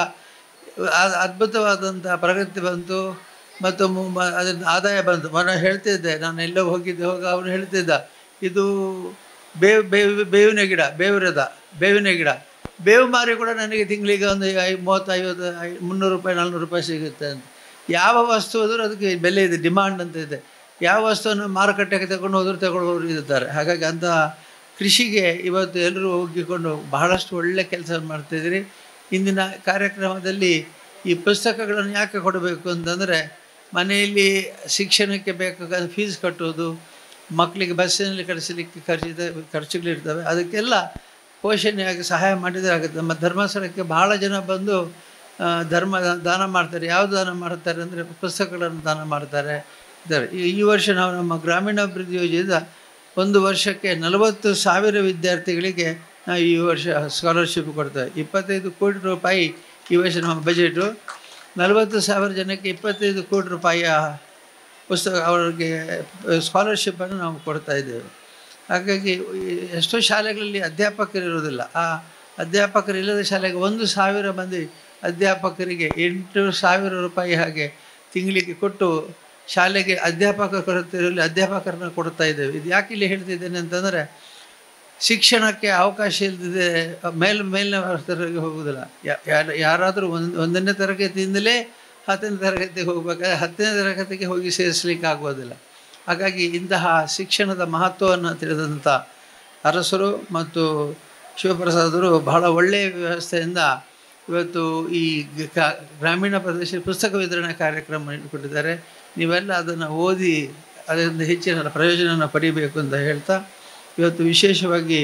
[SPEAKER 4] ಅದ್ಭುತವಾದಂಥ ಪ್ರಗತಿ ಬಂತು ಮತ್ತು ಅದರಿಂದ ಆದಾಯ ಬಂತು. ನಾನು ಹೇಳ್ತಿದ್ದೆ, ನಾನು ಎಲ್ಲೋ ಹೋಗಿದ್ದೆ, ಅವನು ಹೇಳ್ತಿದ್ದ ಇದು ಬೇವಿನ ಗಿಡ, ಬೇವಿನ ಗಿಡ, ಬೇವು ಮಾರಿ ಕೂಡ ನನಗೆ ತಿಂಗಳಿಗೆ ಒಂದು 30-50 300 ರೂಪಾಯಿ 400 ರೂಪಾಯಿ ಸಿಗುತ್ತೆ ಅಂತ. ಯಾವ ವಸ್ತು ಹೋದರೂ ಅದಕ್ಕೆ ಬೆಲೆ ಇದೆ, ಡಿಮಾಂಡ್ ಅಂತ ಇದೆ. ಯಾವ ವಸ್ತುವನ್ನು ಮಾರುಕಟ್ಟೆಗೆ ತಗೊಂಡು ಹೋದರೂ ತಗೊಳ್ಳೋರು ಇರ್ತಾರೆ. ಹಾಗಾಗಿ ಅಂತಹ ಕೃಷಿಗೆ ಇವತ್ತು ಎಲ್ಲರೂ ಹೋಗಿಕೊಂಡು ಬಹಳಷ್ಟು ಒಳ್ಳೆ ಕೆಲಸ ಮಾಡ್ತಾಯಿದ್ದೀರಿ. ಇಂದಿನ ಕಾರ್ಯಕ್ರಮದಲ್ಲಿ ಈ ಪುಸ್ತಕಗಳನ್ನು ಯಾಕೆ ಕೊಡಬೇಕು ಅಂತಂದರೆ, ಮನೆಯಲ್ಲಿ ಶಿಕ್ಷಣಕ್ಕೆ ಬೇಕಾದ ಫೀಸ್ ಕಟ್ಟೋದು, ಮಕ್ಕಳಿಗೆ ಬಸ್ಸಿನಲ್ಲಿ ಕಳಿಸಲಿಕ್ಕೆ ಖರ್ಚುಗಳಿರ್ತವೆ, ಅದಕ್ಕೆಲ್ಲ ಪೋಷಣೆಯಾಗಿ ಸಹಾಯ ಮಾಡಿದರೆ ಆಗುತ್ತೆ. ನಮ್ಮ ಧರ್ಮಸ್ಥಳಕ್ಕೆ ಬಹಳ ಜನ ಬಂದು ದಾನ ಮಾಡ್ತಾರೆ. ಯಾವುದು ದಾನ ಮಾಡ್ತಾರೆ ಅಂದರೆ ಪುಸ್ತಕಗಳನ್ನು ದಾನ ಮಾಡ್ತಾರೆ ಇದ್ದಾರೆ. ಈ ವರ್ಷ ನಾವು ನಮ್ಮ ಗ್ರಾಮೀಣಾಭಿವೃದ್ಧಿ ಯೋಜನೆಯಿಂದ ಒಂದು ವರ್ಷಕ್ಕೆ 40,000 ವಿದ್ಯಾರ್ಥಿಗಳಿಗೆ ನಾವು ಈ ವರ್ಷ ಸ್ಕಾಲರ್ಶಿಪ್ ಕೊಡ್ತೇವೆ. 25 ಕೋಟಿ ರೂಪಾಯಿ ಈ ವರ್ಷ ನಮ್ಮ ಬಜೆಟು. 40,000 ಜನಕ್ಕೆ 25 ಕೋಟಿ ರೂಪಾಯಿಯ ಅವರಿಗೆ ಸ್ಕಾಲರ್ಶಿಪ್ಪನ್ನು ನಾವು ಕೊಡ್ತಾಯಿದ್ದೇವೆ. ಹಾಗಾಗಿ ಎಷ್ಟೋ ಶಾಲೆಗಳಲ್ಲಿ ಅಧ್ಯಾಪಕರಿರೋದಿಲ್ಲ. ಆ ಅಧ್ಯಾಪಕರಿಲ್ಲದ ಶಾಲೆಗೆ 1,000 ಮಂದಿ ಅಧ್ಯಾಪಕರಿಗೆ 8,000 ರೂಪಾಯಿ ಹಾಗೆ ತಿಂಗಳಿಗೆ ಕೊಟ್ಟು ಶಾಲೆಗೆ ಅಧ್ಯಾಪಕ ಕೊರತೆ ಇರಲಿ ಅಧ್ಯಾಪಕರನ್ನ ಕೊಡ್ತಾ ಇದ್ದೇವೆ. ಇದು ಯಾಕೆ ಇಲ್ಲಿ ಹೇಳ್ತಿದ್ದೇನೆ ಅಂತಂದರೆ, ಶಿಕ್ಷಣಕ್ಕೆ ಅವಕಾಶ ಇಲ್ಲದಿದೆ ಮೇಲಿನ ತರಗತಿಗೆ ಹೋಗುವುದಿಲ್ಲ. ಯಾರಾದರೂ 1ನೇ ತರಗತಿಯಿಂದಲೇ 10ನೇ ತರಗತಿಗೆ ಹೋಗಬೇಕಾದ್ರೆ 10ನೇ ತರಗತಿಗೆ ಹೋಗಿ ಸೇರಿಸಲಿಕ್ಕೆ ಆಗೋದಿಲ್ಲ. ಹಾಗಾಗಿ ಇಂತಹ ಶಿಕ್ಷಣದ ಮಹತ್ವವನ್ನು ತಿಳಿದಂಥ ಅರಸರು ಮತ್ತು ಶಿವಪ್ರಸಾದರು ಬಹಳ ಒಳ್ಳೆಯ ವ್ಯವಸ್ಥೆಯಿಂದ ಇವತ್ತು ಈ ಗ್ರಾಮೀಣ ಪ್ರದೇಶ ಪುಸ್ತಕ ವಿತರಣೆ ಕಾರ್ಯಕ್ರಮ ಇಟ್ಟುಕೊಂಡಿದ್ದಾರೆ. ನೀವೆಲ್ಲ ಅದನ್ನು ಓದಿ ಅದರಿಂದ ಹೆಚ್ಚಿನ ಪ್ರಯೋಜನವನ್ನು ಪಡಿಬೇಕು ಅಂತ ಹೇಳ್ತಾ, ಇವತ್ತು ವಿಶೇಷವಾಗಿ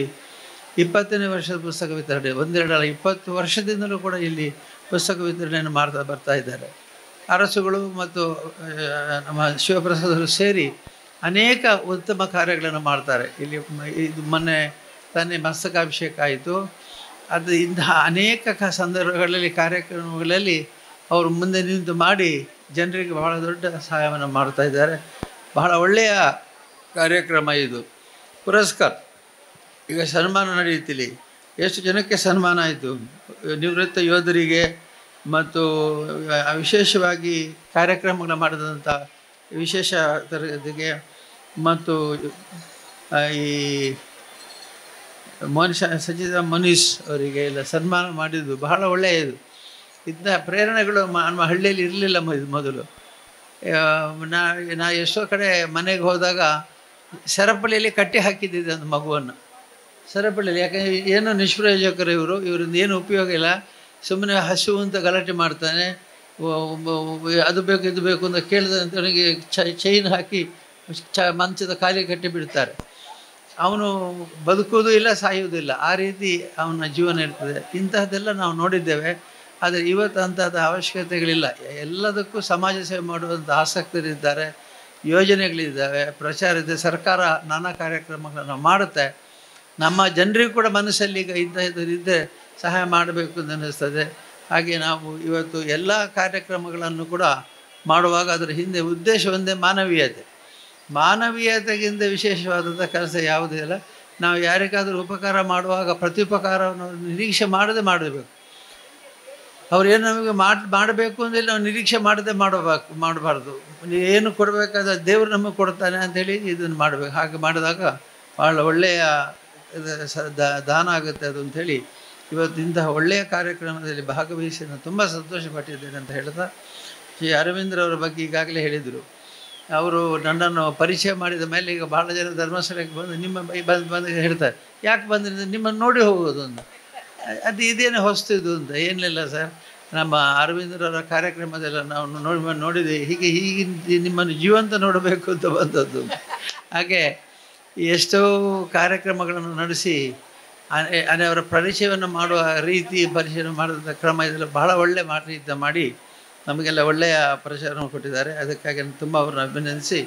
[SPEAKER 4] 20ನೇ ವರ್ಷದ ಪುಸ್ತಕ ವಿತರಣೆ, 20 ವರ್ಷದಿಂದಲೂ ಕೂಡ ಇಲ್ಲಿ ಪುಸ್ತಕ ವಿತರಣೆಯನ್ನು ಬರ್ತಾ ಇದ್ದಾರೆ. ಅರಸುಗಳು ಮತ್ತು ನಮ್ಮ ಶಿವಪ್ರಸಾದರು ಸೇರಿ ಅನೇಕ ಉತ್ತಮ ಕಾರ್ಯಗಳನ್ನು ಮಾಡ್ತಾರೆ. ಇಲ್ಲಿ ಇದು ಮೊನ್ನೆ ತಾನೇ ಮಸ್ತಕಾಭಿಷೇಕ ಆಯಿತು. ಅದು ಇಂತಹ ಅನೇಕ ಸಂದರ್ಭಗಳಲ್ಲಿ ಕಾರ್ಯಕ್ರಮಗಳಲ್ಲಿ ಅವರು ಮುಂದೆ ನಿಂತು ಮಾಡಿ ಜನರಿಗೆ ಬಹಳ ದೊಡ್ಡ ಸಹಾಯವನ್ನು ಮಾಡ್ತಾ ಇದ್ದಾರೆ. ಬಹಳ ಒಳ್ಳೆಯ ಕಾರ್ಯಕ್ರಮ ಇದು. ಪುರಸ್ಕಾರ ಈಗ ಸನ್ಮಾನ ನಡೆಯುತ್ತಿಲ್ಲ. ಎಷ್ಟು ಜನಕ್ಕೆ ಸನ್ಮಾನ ಆಯಿತು? ನಿವೃತ್ತ ಯೋಧರಿಗೆ ಮತ್ತು ವಿಶೇಷವಾಗಿ ಕಾರ್ಯಕ್ರಮಗಳು ಮಾಡಿದಂಥ ವಿಶೇಷ ತರಗತಿಗೆ ಮತ್ತು ಈ ಸಚಿವ ಮನೀಶ್ ಅವರಿಗೆ ಎಲ್ಲ ಸನ್ಮಾನ ಮಾಡಿದ್ದು ಬಹಳ ಒಳ್ಳೆಯದು. ಇಂಥ ಪ್ರೇರಣೆಗಳು ನಮ್ಮ ಹಳ್ಳಿಯಲ್ಲಿ ಇರಲಿಲ್ಲ ಮೊದಲು. ನಾ ಎಷ್ಟೋ ಕಡೆ ಮನೆಗೆ ಹೋದಾಗ ಸರಪಳಿಯಲ್ಲಿ ಕಟ್ಟಿ ಹಾಕಿದ್ದಿದ್ದೆ ಒಂದು ಮಗುವನ್ನು, ಸರಪಳಿಯಲ್ಲಿ. ಯಾಕಂದರೆ ಏನೋ ನಿಷ್ಪ್ರಯೋಜಕರು ಇವರಿಂದ ಏನು ಉಪಯೋಗ ಇಲ್ಲ, ಸುಮ್ಮನೆ ಹಸು ಅಂತ ಗಲಾಟೆ ಮಾಡ್ತಾನೆ, ಅದು ಬೇಕು ಇದು ಬೇಕು ಅಂತ ಕೇಳಿದಂತೆ ಅವನಿಗೆ ಚೈನ್ ಹಾಕಿ ಮಂಚದ ಕಾಲಿಗೆ ಕಟ್ಟಿ ಬಿಡ್ತಾರೆ. ಅವನು ಬದುಕೋದು ಇಲ್ಲ, ಸಾಯುವುದಿಲ್ಲ, ಆ ರೀತಿ ಅವನ ಜೀವನ ಇರ್ತದೆ. ಇಂತಹದ್ದೆಲ್ಲ ನಾವು ನೋಡಿದ್ದೇವೆ. ಆದರೆ ಇವತ್ತು ಅಂಥದ್ದು ಅವಶ್ಯಕತೆಗಳಿಲ್ಲ. ಎಲ್ಲದಕ್ಕೂ ಸಮಾಜ ಸೇವೆ ಮಾಡುವಂಥ ಆಸಕ್ತರಿದ್ದಾರೆ, ಯೋಜನೆಗಳಿದ್ದಾವೆ, ಪ್ರಚಾರ ಇದೆ, ಸರ್ಕಾರ ನಾನಾ ಕಾರ್ಯಕ್ರಮಗಳನ್ನು ಮಾಡುತ್ತೆ. ನಮ್ಮ ಜನರಿಗೂ ಕೂಡ ಮನಸ್ಸಲ್ಲಿ ಈಗ ಇಂಥದ್ದಿದ್ದರೆ ಸಹಾಯ ಮಾಡಬೇಕು ಅಂತ ಅನ್ನಿಸ್ತದೆ. ಹಾಗೆ ನಾವು ಇವತ್ತು ಎಲ್ಲ ಕಾರ್ಯಕ್ರಮಗಳನ್ನು ಕೂಡ ಮಾಡುವಾಗ ಅದರ ಹಿಂದೆ ಉದ್ದೇಶ ಒಂದೇ, ಮಾನವೀಯತೆ. ಮಾನವೀಯತೆಗಿಂತ ವಿಶೇಷವಾದಂಥ ಕೆಲಸ ಯಾವುದೇ ಇಲ್ಲ. ನಾವು ಯಾರಿಗಾದರೂ ಉಪಕಾರ ಮಾಡುವಾಗ ಪ್ರತ್ಯುಪಕಾರವನ್ನು ನಿರೀಕ್ಷೆ ಮಾಡಬೇಕು. ಅವ್ರೇನು ನಮಗೆ ಮಾಡಬೇಕು ಅಂದರೆ ನಾವು ನಿರೀಕ್ಷೆ ಮಾಡಬಾರ್ದು. ಏನು ಕೊಡಬೇಕಾದ ದೇವರು ನಮಗೆ ಕೊಡ್ತಾನೆ ಅಂಥೇಳಿ ಇದನ್ನು ಮಾಡಬೇಕು. ಹಾಗೆ ಮಾಡಿದಾಗ ಭಾಳ ಒಳ್ಳೆಯ ದಾನ ಆಗುತ್ತೆ ಅದು ಅಂಥೇಳಿ ಇವತ್ತು ಇಂತಹ ಒಳ್ಳೆಯ ಕಾರ್ಯಕ್ರಮದಲ್ಲಿ ಭಾಗವಹಿಸಿ ನಾನು ತುಂಬ ಸಂತೋಷಪಟ್ಟಿದ್ದೇನೆ ಅಂತ ಹೇಳ್ತಾ, ಶ್ರೀ ಅರವಿಂದ್ರವರ ಬಗ್ಗೆ ಈಗಾಗಲೇ ಹೇಳಿದರು. ಅವರು ನನ್ನನ್ನು ಪರಿಚಯ ಮಾಡಿದ ಮೇಲೆ ಈಗ ಭಾಳ ಜನ ಧರ್ಮಸ್ಥಳಕ್ಕೆ ಬಂದು ಬಂದು ಹೇಳ್ತಾರೆ, ಯಾಕೆ ಬಂದರೆ ನಿಮ್ಮನ್ನು ನೋಡಿ ಹೋಗೋದು ಅಂತ. ಅದು ಇದೇನೇ ಹೊಸ್ತು ಇದು ಅಂತ. ಏನಿಲ್ಲ ಸರ್, ನಮ್ಮ ಅರವಿಂದ್ರವರ ಕಾರ್ಯಕ್ರಮದೆಲ್ಲ ನಾವು ನೋಡಿದೆ, ಹೀಗೆ ನಿಮ್ಮನ್ನು ಜೀವಂತ ನೋಡಬೇಕು ಅಂತ ಬಂದದ್ದು. ಹಾಗೆ ಎಷ್ಟೋ ಕಾರ್ಯಕ್ರಮಗಳನ್ನು ನಡೆಸಿ ಅವರ ಪರಿಚಯವನ್ನು ಮಾಡುವ ರೀತಿ, ಪರಿಚಯ ಮಾಡಿದಂಥ ಕ್ರಮ ಇದೆಲ್ಲ ಬಹಳ ಒಳ್ಳೆಯ ರೀತಿಯಿಂದ ಮಾಡಿ ನಮಗೆಲ್ಲ ಒಳ್ಳೆಯ ಪ್ರಚಾರವನ್ನು ಕೊಟ್ಟಿದ್ದಾರೆ. ಅದಕ್ಕಾಗಿ ನಾನು ತುಂಬ ಅವ್ರನ್ನ ಅಭಿನಂದಿಸಿ,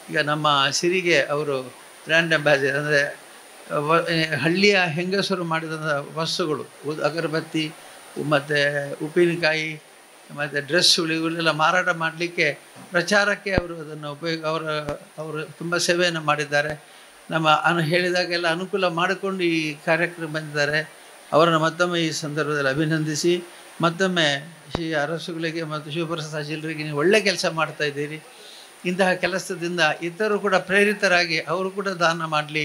[SPEAKER 4] ಈಗ ನಮ್ಮ ಸಿರಿಗೆ ಅವರು ಬ್ರ್ಯಾಂಡ್ ಅಂಬಾಸಿಡರ್, ಅಂದರೆ ಹಳ್ಳಿಯ ಹೆಂಗಸರು ಮಾಡಿದಂಥ ವಸ್ತುಗಳು, ಅಗರಬತ್ತಿ ಮತ್ತು ಉಪ್ಪಿನಕಾಯಿ ಮತ್ತು ಡ್ರೆಸ್ಸುಗಳು ಇವನ್ನೆಲ್ಲ ಮಾರಾಟ ಮಾಡಲಿಕ್ಕೆ ಪ್ರಚಾರಕ್ಕೆ ಅವರು ಅದನ್ನು ಅವರು ತುಂಬ ಸೇವೆಯನ್ನು ಮಾಡಿದ್ದಾರೆ. ಹೇಳಿದಾಗೆಲ್ಲ ಅನುಕೂಲ ಮಾಡಿಕೊಂಡು ಈ ಕಾರ್ಯಕ್ರಮ ಬಂದಿದ್ದಾರೆ. ಅವರನ್ನು ಮತ್ತೊಮ್ಮೆ ಈ ಸಂದರ್ಭದಲ್ಲಿ ಅಭಿನಂದಿಸಿ, ಮತ್ತೊಮ್ಮೆ ಶ್ರೀ ಅರಸುಗಳಿಗೆ ಮತ್ತು ಶಿವಪ್ರಸಾದ್ ಅಜಿಲರಿಗೆ ನೀವು ಒಳ್ಳೆ ಕೆಲಸ ಮಾಡ್ತಾ ಇದ್ದೀರಿ. ಇಂತಹ ಕೆಲಸದಿಂದ ಇತರರು ಕೂಡ ಪ್ರೇರಿತರಾಗಿ ಅವರು ಕೂಡ ದಾನ ಮಾಡಲಿ,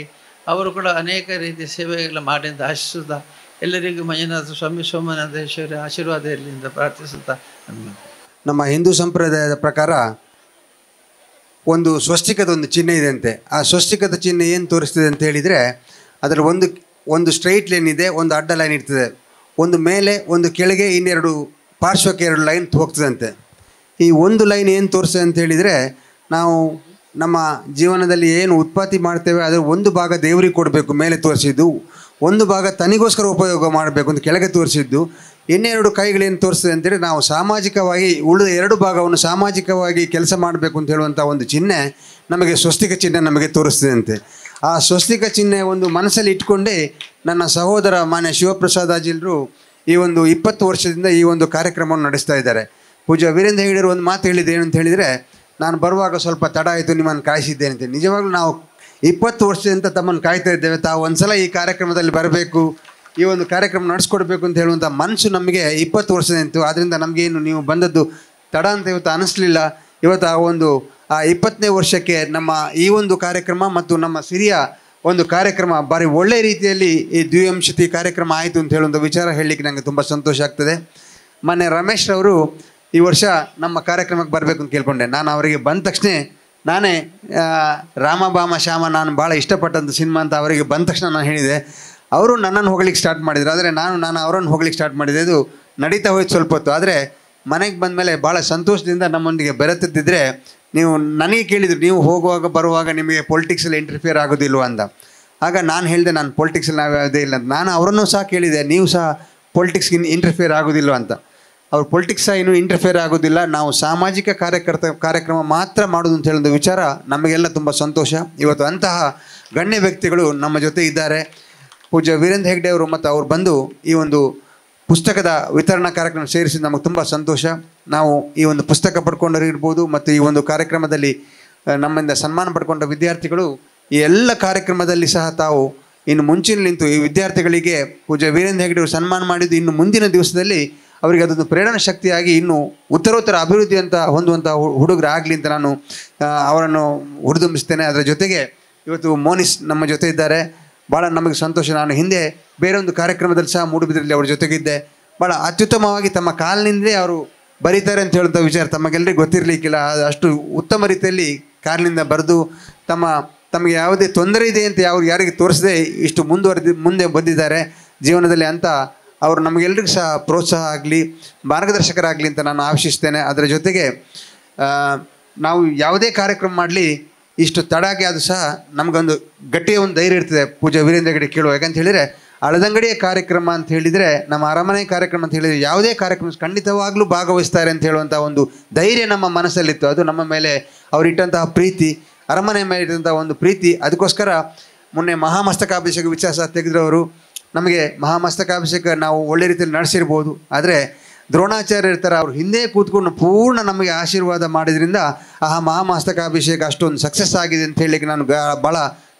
[SPEAKER 4] ಅವರು ಕೂಡ ಅನೇಕ ರೀತಿಯ ಸೇವೆಗಳ ಮಾಡಿ ಅಂತ ಆಶಿಸುತ್ತಾ, ಎಲ್ಲರಿಗೂ ಮಂಜುನಾಥ ಸ್ವಾಮಿ ಸೋಮನಾಥೇಶ್ವರಿ ಆಶೀರ್ವಾದ ಇರಲಿ ಅಂತ ಪ್ರಾರ್ಥಿಸುತ್ತಾ.
[SPEAKER 5] ನಮ್ಮ ಹಿಂದೂ ಸಂಪ್ರದಾಯದ ಪ್ರಕಾರ ಒಂದು ಸ್ವಸ್ತಿಕದ ಒಂದು ಚಿಹ್ನೆ ಇದೆ ಅಂತೆ. ಆ ಸ್ವಸ್ತಿಕದ ಚಿಹ್ನೆ ಏನು ತೋರಿಸ್ತದೆ ಅಂತ ಹೇಳಿದರೆ, ಅದರ ಒಂದು ಸ್ಟ್ರೈಟ್ ಲೈನ್ ಇದೆ, ಒಂದು ಅಡ್ಡ ಲೈನ್ ಇರ್ತದೆ, ಒಂದು ಮೇಲೆ ಒಂದು ಕೆಳಗೆ, ಇನ್ನೆರಡು ಪಾರ್ಶ್ವಕ್ಕೆ 2 ಲೈನ್ ಹೋಗ್ತದಂತೆ. ಈ ಒಂದು ಲೈನ್ ಏನು ತೋರಿಸ್ತದೆ ಅಂತ ಹೇಳಿದರೆ, ನಾವು ನಮ್ಮ ಜೀವನದಲ್ಲಿ ಏನು ಉತ್ಪತ್ತಿ ಮಾಡ್ತೇವೆ ಅದರ ಒಂದು ಭಾಗ ದೇವರಿಗೆ ಕೊಡಬೇಕು ಮೇಲೆ ತೋರಿಸಿದ್ದು, ಒಂದು ಭಾಗ ತನಿಗೋಸ್ಕರ ಉಪಯೋಗ ಮಾಡಬೇಕು ಅಂತ ಕೆಳಗೆ ತೋರಿಸಿದ್ದು, ಇನ್ನೆರಡು ಕೈಗಳೇನು ತೋರಿಸ್ತದೆ ಅಂತೇಳಿ ನಾವು ಸಾಮಾಜಿಕವಾಗಿ ಉಳಿದ 2 ಭಾಗವನ್ನು ಸಾಮಾಜಿಕವಾಗಿ ಕೆಲಸ ಮಾಡಬೇಕು ಅಂತ ಹೇಳುವಂಥ ಒಂದು ಚಿಹ್ನೆ ನಮಗೆ ಸ್ವಸ್ತಿಕ ಚಿಹ್ನೆ ನಮಗೆ ತೋರಿಸ್ತದೆ ಅಂತೆ. ಆ ಸ್ವಸ್ತಿಕ ಚಿಹ್ನೆ ಒಂದು ಮನಸ್ಸಲ್ಲಿ ಇಟ್ಕೊಂಡೇ ನನ್ನ ಸಹೋದರ ಮಾನ್ಯ ಶಿವಪ್ರಸಾದ್ ಅಜಿಲರು ಈ ಒಂದು 20 ವರ್ಷದಿಂದ ಈ ಒಂದು ಕಾರ್ಯಕ್ರಮವನ್ನು ನಡೆಸ್ತಾ ಇದ್ದಾರೆ. ಪೂಜ್ಯ ವೀರೇಂದ್ರ ಹೆಗ್ಡೆಯವರು ಒಂದು ಮಾತು ಹೇಳಿದೆ, ಏನು ಅಂತ ಹೇಳಿದರೆ, ನಾನು ಬರುವಾಗ ಸ್ವಲ್ಪ ತಡ ಆಯಿತು, ನಿಮ್ಮನ್ನು ಕಾಯಿಸಿದ್ದೇನೆ ಅಂತ. ನಿಜವಾಗ್ಲೂ ನಾವು 20 ವರ್ಷದಿಂದ ತಮ್ಮನ್ನು ಕಾಯ್ತಾ ಇದ್ದೇವೆ. ತಾವು ಒಂದು ಸಲ ಈ ಕಾರ್ಯಕ್ರಮದಲ್ಲಿ ಬರಬೇಕು, ಈ ಒಂದು ಕಾರ್ಯಕ್ರಮ ನಡೆಸ್ಕೊಡ್ಬೇಕು ಅಂತ ಹೇಳುವಂಥ ಮನಸ್ಸು ನಮಗೆ 20 ವರ್ಷದ ಇತ್ತು. ಆದ್ದರಿಂದ ನಮಗೇನು ನೀವು ಬಂದದ್ದು ತಡ ಅಂತ ಇವತ್ತು ಅನ್ನಿಸ್ಲಿಲ್ಲ. ಇವತ್ತು ಆ 20ನೇ ವರ್ಷಕ್ಕೆ ನಮ್ಮ ಈ ಒಂದು ಕಾರ್ಯಕ್ರಮ ಮತ್ತು ನಮ್ಮ ಸಿರಿಯ ಒಂದು ಕಾರ್ಯಕ್ರಮ ಭಾರಿ ಒಳ್ಳೆಯ ರೀತಿಯಲ್ಲಿ ಈ ದ್ವಿವಂಶತಿ ಕಾರ್ಯಕ್ರಮ ಆಯಿತು ಅಂತ ಹೇಳುವಂಥ ವಿಚಾರ ಹೇಳಲಿಕ್ಕೆ ನನಗೆ ತುಂಬ ಸಂತೋಷ ಆಗ್ತದೆ. ಮೊನ್ನೆ ರಮೇಶ್ ಅವರು ಈ ವರ್ಷ ನಮ್ಮ ಕಾರ್ಯಕ್ರಮಕ್ಕೆ ಬರಬೇಕು ಅಂತ ಕೇಳ್ಕೊಂಡೆ. ನಾನು ಅವರಿಗೆ ಬಂದ ತಕ್ಷಣ ನಾನೇ ರಾಮ ಬಾಮ ಶ್ಯಾಮ ನಾನು ಭಾಳ ಇಷ್ಟಪಟ್ಟಂಥ ಸಿನಿಮಾ ಅಂತ ಅವರಿಗೆ ಬಂದ ತಕ್ಷಣ ನಾನು ಹೇಳಿದೆ. ಅವರು ನನ್ನನ್ನು ಹೋಗ್ಲಿಕ್ಕೆ ಸ್ಟಾರ್ಟ್ ಮಾಡಿದರು, ಆದರೆ ನಾನು ಅವರನ್ನು ಹೋಗ್ಲಿಕ್ಕೆ ಸ್ಟಾರ್ಟ್ ಮಾಡಿದೆ. ಅದು ನಡೀತಾ ಹೋಯ್ತು ಸ್ವಲ್ಪ ಹೊತ್ತು. ಆದರೆ ಮನೆಗೆ ಬಂದ ಮೇಲೆ ಭಾಳ ಸಂತೋಷದಿಂದ ನಮ್ಮೊಂದಿಗೆ ಬೆರೆತಿದ್ದರೆ, ನೀವು ನನಗೆ ಕೇಳಿದ್ರು, ನೀವು ಹೋಗುವಾಗ ಬರುವಾಗ ನಿಮಗೆ ಪೊಲಿಟಿಕ್ಸಲ್ಲಿ ಇಂಟರ್ಫಿಯರ್ ಆಗೋದಿಲ್ವ ಅಂತ. ಆಗ ನಾನು ಹೇಳಿದೆ, ನಾನು ಪೊಲಿಟಿಕ್ಸಲ್ಲಿ ನಾವು ಯಾವುದೇ ಇಲ್ಲ ಅಂತ. ನಾನು ಅವರನ್ನು ಸಹ ಕೇಳಿದೆ, ನೀವು ಸಹ ಪೊಲಿಟಿಕ್ಸ್ಗೆ ಇಂಟರ್ಫಿಯರ್ ಆಗೋದಿಲ್ವ ಅಂತ. ಅವ್ರು ಪೊಲಿಟಿಕ್ಸ್ ಸಹ ಇನ್ನೂ ಇಂಟರ್ಫಿಯರ್ ಆಗೋದಿಲ್ಲ, ನಾವು ಸಾಮಾಜಿಕ ಕಾರ್ಯಕ್ರಮ ಮಾತ್ರ ಮಾಡೋದು ಅಂತ ಹೇಳಿದ ವಿಚಾರ ನಮಗೆಲ್ಲ ತುಂಬ ಸಂತೋಷ. ಇವತ್ತು ಅಂತಹ ಗಣ್ಯ ವ್ಯಕ್ತಿಗಳು ನಮ್ಮ ಜೊತೆ ಇದ್ದಾರೆ. ಪೂಜ್ಯ ವೀರೇಂದ್ರ ಹೆಗ್ಡೆ ಅವರು ಮತ್ತು ಅವ್ರು ಬಂದು ಈ ಒಂದು ಪುಸ್ತಕದ ವಿತರಣಾ ಕಾರ್ಯಕ್ರಮ ಸೇರಿಸಿ ನಮಗೆ ತುಂಬ ಸಂತೋಷ. ನಾವು ಈ ಒಂದು ಪುಸ್ತಕ ಪಡ್ಕೊಂಡವರು ಇರ್ಬೋದು ಮತ್ತು ಈ ಒಂದು ಕಾರ್ಯಕ್ರಮದಲ್ಲಿ ನಮ್ಮಿಂದ ಸನ್ಮಾನ ಪಡ್ಕೊಂಡ ವಿದ್ಯಾರ್ಥಿಗಳು ಈ ಎಲ್ಲ ಕಾರ್ಯಕ್ರಮದಲ್ಲಿ ಸಹ ತಾವು ಇನ್ನು ಮುಂಚಿನ ನಿಂತು ಈ ವಿದ್ಯಾರ್ಥಿಗಳಿಗೆ ಪೂಜ್ಯ ವೀರೇಂದ್ರ ಹೆಗ್ಡೆ ಅವರು ಸನ್ಮಾನ ಮಾಡಿದ್ದು ಇನ್ನು ಮುಂದಿನ ದಿವಸದಲ್ಲಿ ಅವರಿಗೆ ಅದೊಂದು ಪ್ರೇರಣಾ ಶಕ್ತಿಯಾಗಿ ಇನ್ನೂ ಉತ್ತರೋತ್ತರ ಅಭಿವೃದ್ಧಿ ಅಂತ ಹೊಂದುವಂಥ ಹುಡುಗರಾಗಲಿ ಅಂತ ನಾನು ಅವರನ್ನು ಹುರಿದುಂಬಿಸ್ತೇನೆ. ಅದರ ಜೊತೆಗೆ ಇವತ್ತು ಮೋನಿಸ್ ನಮ್ಮ ಜೊತೆ ಇದ್ದಾರೆ, ಭಾಳ ನಮಗೆ ಸಂತೋಷ. ನಾನು ಹಿಂದೆ ಬೇರೆ ಒಂದು ಕಾರ್ಯಕ್ರಮದಲ್ಲಿ ಸಹ ಮೂಡುಬಿದ್ರಲ್ಲಿ ಅವ್ರ ಜೊತೆಗಿದ್ದೆ. ಭಾಳ ಅತ್ಯುತ್ತಮವಾಗಿ ತಮ್ಮ ಕಾಲಿನಿಂದಲೇ ಅವರು ಬರೀತಾರೆ ಅಂತ ಹೇಳುವಂಥ ವಿಚಾರ ತಮಗೆಲ್ಲರಿಗೂ ಗೊತ್ತಿರಲಿಕ್ಕಿಲ್ಲ. ಅಷ್ಟು ಉತ್ತಮ ರೀತಿಯಲ್ಲಿ ಕಾಲಿನಿಂದ ಬರೆದು ತಮಗೆ ಯಾವುದೇ ತೊಂದರೆ ಇದೆ ಅಂತ ಯಾರಿಗೆ ತೋರಿಸದೆ ಇಷ್ಟು ಮುಂದೆ ಬಂದಿದ್ದಾರೆ ಜೀವನದಲ್ಲಿ ಅಂತ ಅವರು ನಮಗೆಲ್ಲರಿಗೂ ಸಹ ಪ್ರೋತ್ಸಾಹ ಆಗಲಿ, ಮಾರ್ಗದರ್ಶಕರಾಗಲಿ ಅಂತ ನಾನು ಆಶಿಸ್ತೇನೆ. ಅದರ ಜೊತೆಗೆ ನಾವು ಯಾವುದೇ ಕಾರ್ಯಕ್ರಮ ಮಾಡಲಿ ಇಷ್ಟು ತಡಾಗಿ ಅದು ಸಹ ನಮಗೊಂದು ಗಟ್ಟಿಯ ಒಂದು ಧೈರ್ಯ ಇರ್ತದೆ ಪೂಜ್ಯ ವೀರೇಂದ್ರ ಹೆಗ್ಡೆ ಕೇಳುವ. ಯಾಕಂತ ಹೇಳಿದರೆ ಹಳದಂಗಡಿಯ ಕಾರ್ಯಕ್ರಮ ಅಂತ ಹೇಳಿದರೆ, ನಮ್ಮ ಅರಮನೆ ಕಾರ್ಯಕ್ರಮ ಅಂತ ಹೇಳಿದರೆ ಯಾವುದೇ ಕಾರ್ಯಕ್ರಮ ಖಂಡಿತವಾಗ್ಲೂ ಭಾಗವಹಿಸ್ತಾರೆ ಅಂತ ಹೇಳುವಂಥ ಒಂದು ಧೈರ್ಯ ನಮ್ಮ ಮನಸ್ಸಲ್ಲಿತ್ತು. ಅದು ನಮ್ಮ ಮೇಲೆ ಅವರಿಟ್ಟಂತಹ ಪ್ರೀತಿ, ಅರಮನೆ ಮೇಲೆ ಇಟ್ಟಂಥ ಒಂದು ಪ್ರೀತಿ. ಅದಕ್ಕೋಸ್ಕರ ಮೊನ್ನೆ ಮಹಾಮಸ್ತಕಾಭಿಷೇಕ ವಿಚಾರ ತೆಗೆದ್ರವರು ನಮಗೆ ಮಹಾಮಸ್ತಕಾಭಿಷೇಕ ನಾವು ಒಳ್ಳೆ ರೀತಿಯಲ್ಲಿ ನಡೆಸಿರ್ಬೋದು, ಆದರೆ ದ್ರೋಣಾಚಾರ್ಯ ಇರ್ತಾರೆ, ಅವ್ರು ಹಿಂದೆ ಕೂತ್ಕೊಂಡು ಪೂರ್ಣ ನಮಗೆ ಆಶೀರ್ವಾದ ಮಾಡಿದ್ರಿಂದ ಆ ಮಹಾಮಸ್ತಕಾಭಿಷೇಕ ಅಷ್ಟೊಂದು ಸಕ್ಸಸ್ ಆಗಿದೆ ಅಂತ ಹೇಳಲಿಕ್ಕೆ ನಾನು ಭಾಳ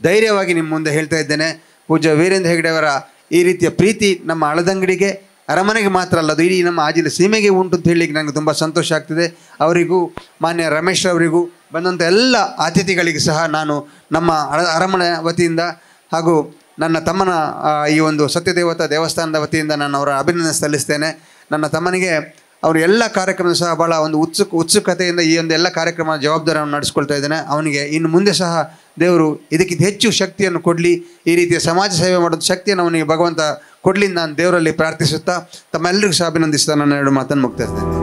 [SPEAKER 5] ಧೈರ್ಯವಾಗಿ ನಿಮ್ಮ ಮುಂದೆ ಹೇಳ್ತಾ ಇದ್ದೇನೆ. ಪೂಜ್ಯ ವೀರೇಂದ್ರ ಹೆಗ್ಡೆ ಅವರ ಈ ರೀತಿಯ ಪ್ರೀತಿ ನಮ್ಮ ಹಳದಂಗಡಿಗೆ, ಅರಮನೆಗೆ ಮಾತ್ರ ಅಲ್ಲ, ಅದು ಇಡೀ ನಮ್ಮ ಆಜಿಲ ಸೀಮೆಗೆ ಉಂಟು ಅಂತ ಹೇಳಲಿಕ್ಕೆ ನನಗೆ ತುಂಬ ಸಂತೋಷ ಆಗ್ತದೆ. ಅವರಿಗೂ ಮಾನ್ಯ ರಮೇಶ್ ಅವರಿಗೂ ಬಂದಂಥ ಎಲ್ಲ ಅತಿಥಿಗಳಿಗೆ ಸಹ ನಾನು ನಮ್ಮ ಅರಮನೆ ವತಿಯಿಂದ ಹಾಗೂ ನನ್ನ ತಮ್ಮನ ಈ ಒಂದು ಸತ್ಯದೇವತಾ ದೇವಸ್ಥಾನದ ವತಿಯಿಂದ ನಾನು ಅವರ ಅಭಿನಂದನೆ ಸಲ್ಲಿಸ್ತೇನೆ. ನನ್ನ ತಮ್ಮನಿಗೆ ಅವರು ಎಲ್ಲ ಕಾರ್ಯಕ್ರಮ ಸಹ ಭಾಳ ಒಂದು ಉತ್ಸುಕತೆಯಿಂದ ಈ ಒಂದು ಎಲ್ಲ ಕಾರ್ಯಕ್ರಮ ಜವಾಬ್ದಾರಿಯನ್ನು ನಡೆಸ್ಕೊಳ್ತಾ ಇದ್ದೇನೆ. ಅವನಿಗೆ ಇನ್ನು ಮುಂದೆ ಸಹ ದೇವರು ಇದಕ್ಕಿಂತ ಹೆಚ್ಚು ಶಕ್ತಿಯನ್ನು ಕೊಡಲಿ, ಈ ರೀತಿಯ ಸಮಾಜ ಸೇವೆ ಮಾಡೋದು ಶಕ್ತಿಯನ್ನು ಅವನಿಗೆ ಭಗವಂತ ಕೊಡಲಿ ನಾನು ದೇವರಲ್ಲಿ ಪ್ರಾರ್ಥಿಸುತ್ತಾ ತಮ್ಮೆಲ್ಲರಿಗೂ ಸಹ ಅಭಿನಂದಿಸ್ತಾ ನನ್ನ 2 ಮಾತನ್ನು ಮುಕ್ತಾಯಿಸ್ತೇನೆ.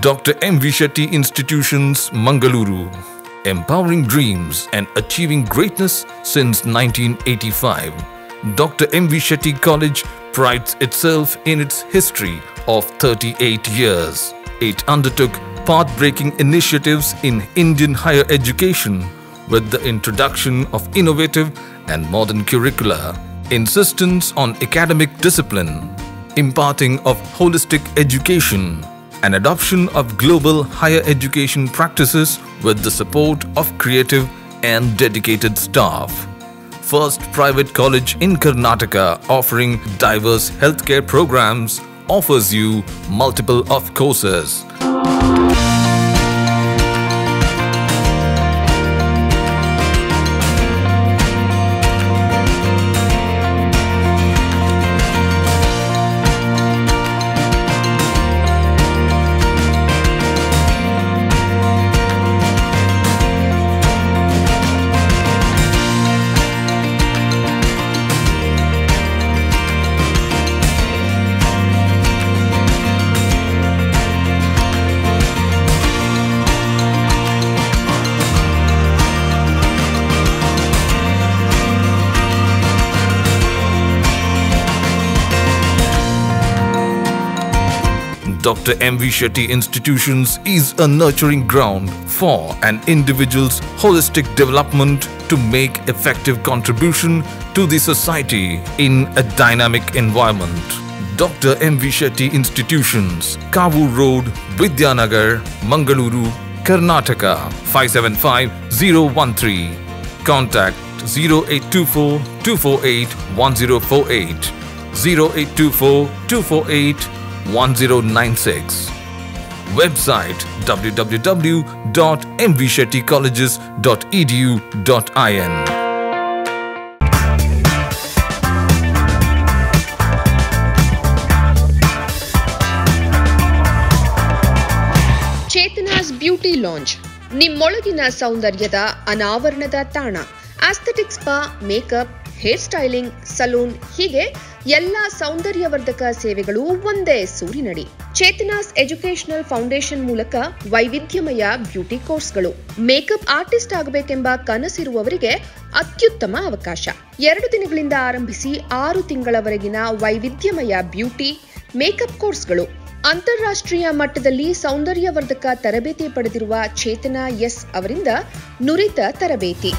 [SPEAKER 6] Dr. M.V. Shetty Institutions, Mangaluru. Empowering dreams and achieving greatness since 1985. Dr. M.V. Shetty College prides itself in its history of 38 years. It undertook path-breaking initiatives in Indian higher education with the introduction of innovative and modern curricula, insistence on academic discipline, imparting of holistic education, and adoption of global higher education practices with the support of creative and dedicated staff. First private college in Karnataka offering diverse healthcare programs offers you multiple of courses. Dr. M.V. Shetty Institutions is a nurturing ground for an individual's holistic development to make effective contribution to the society in a dynamic environment. Dr. M.V. Shetty Institutions, Kavur Road, Vidyanagar, Mangaluru, Karnataka, 575013. Contact 0824 248 1048, 0824 248 1096. Website www.mvshettycolleges.edu.in.
[SPEAKER 7] Chetana's beauty lounge, ನಿಮ್ಮೊಳಗಿನ ಸೌಂದರ್ಯದ ಅನಾವರಣದ ತಾಣ. Aesthetic spa, makeup, hair styling, salon ಹೀಗೆ ಎಲ್ಲ ಸೌಂದರ್ಯವರ್ಧಕ ಸೇವೆಗಳು ಒಂದೇ ಸೂರಿನಡಿ. Chetana's educational foundation ಮೂಲಕ ವೈವಿಧ್ಯಮಯ ಬ್ಯೂಟಿ ಕೋರ್ಸ್ಗಳು. ಮೇಕಪ್ ಆರ್ಟಿಸ್ಟ್ ಆಗಬೇಕೆಂಬ ಕನಸಿರುವವರಿಗೆ ಅತ್ಯುತ್ತಮ ಅವಕಾಶ. 2 ದಿನಗಳಿಂದ ಆರಂಭಿಸಿ 6 ತಿಂಗಳವರೆಗಿನ ವೈವಿಧ್ಯಮಯ ಬ್ಯೂಟಿ, ಮೇಕಪ್ ಕೋರ್ಸ್ಗಳು. ಅಂತಾರಾಷ್ಟ್ರೀಯ ಮಟ್ಟದಲ್ಲಿ ಸೌಂದರ್ಯವರ್ಧಕ ತರಬೇತಿ ಪಡೆದಿರುವ ಚೇತನಾ ಎಸ್ ಅವರಿಂದ ನುರಿತ ತರಬೇತಿ.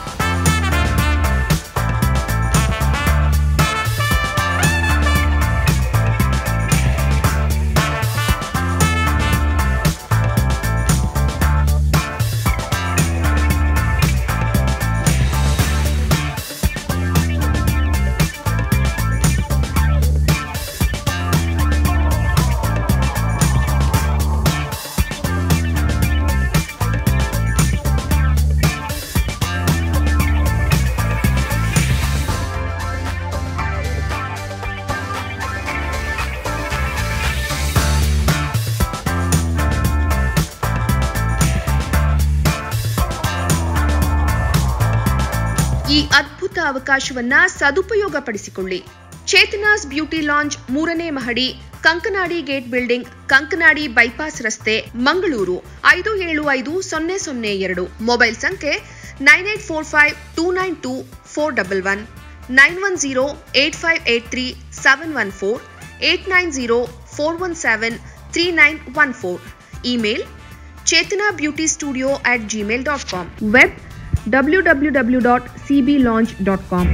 [SPEAKER 7] ಈ ಅದ್ಭುತ ಅವಕಾಶವನ್ನ ಸದುಪಯೋಗಪಡಿಸಿಕೊಳ್ಳಿ. ಚೇತನಾಸ್ ಬ್ಯೂಟಿ ಲಾಂಜ್ 3ನೇ ಮಹಡಿ, Kankanadi gate building, Kankanadi bypass ರಸ್ತೆ, ಮಂಗಳೂರು 575002. ಮೊಬೈಲ್ ಸಂಖ್ಯೆ 9845292411, 9108583714, 8904173914. Email chetanabeautystudio@gmail.com. Web www.cblaunch.com.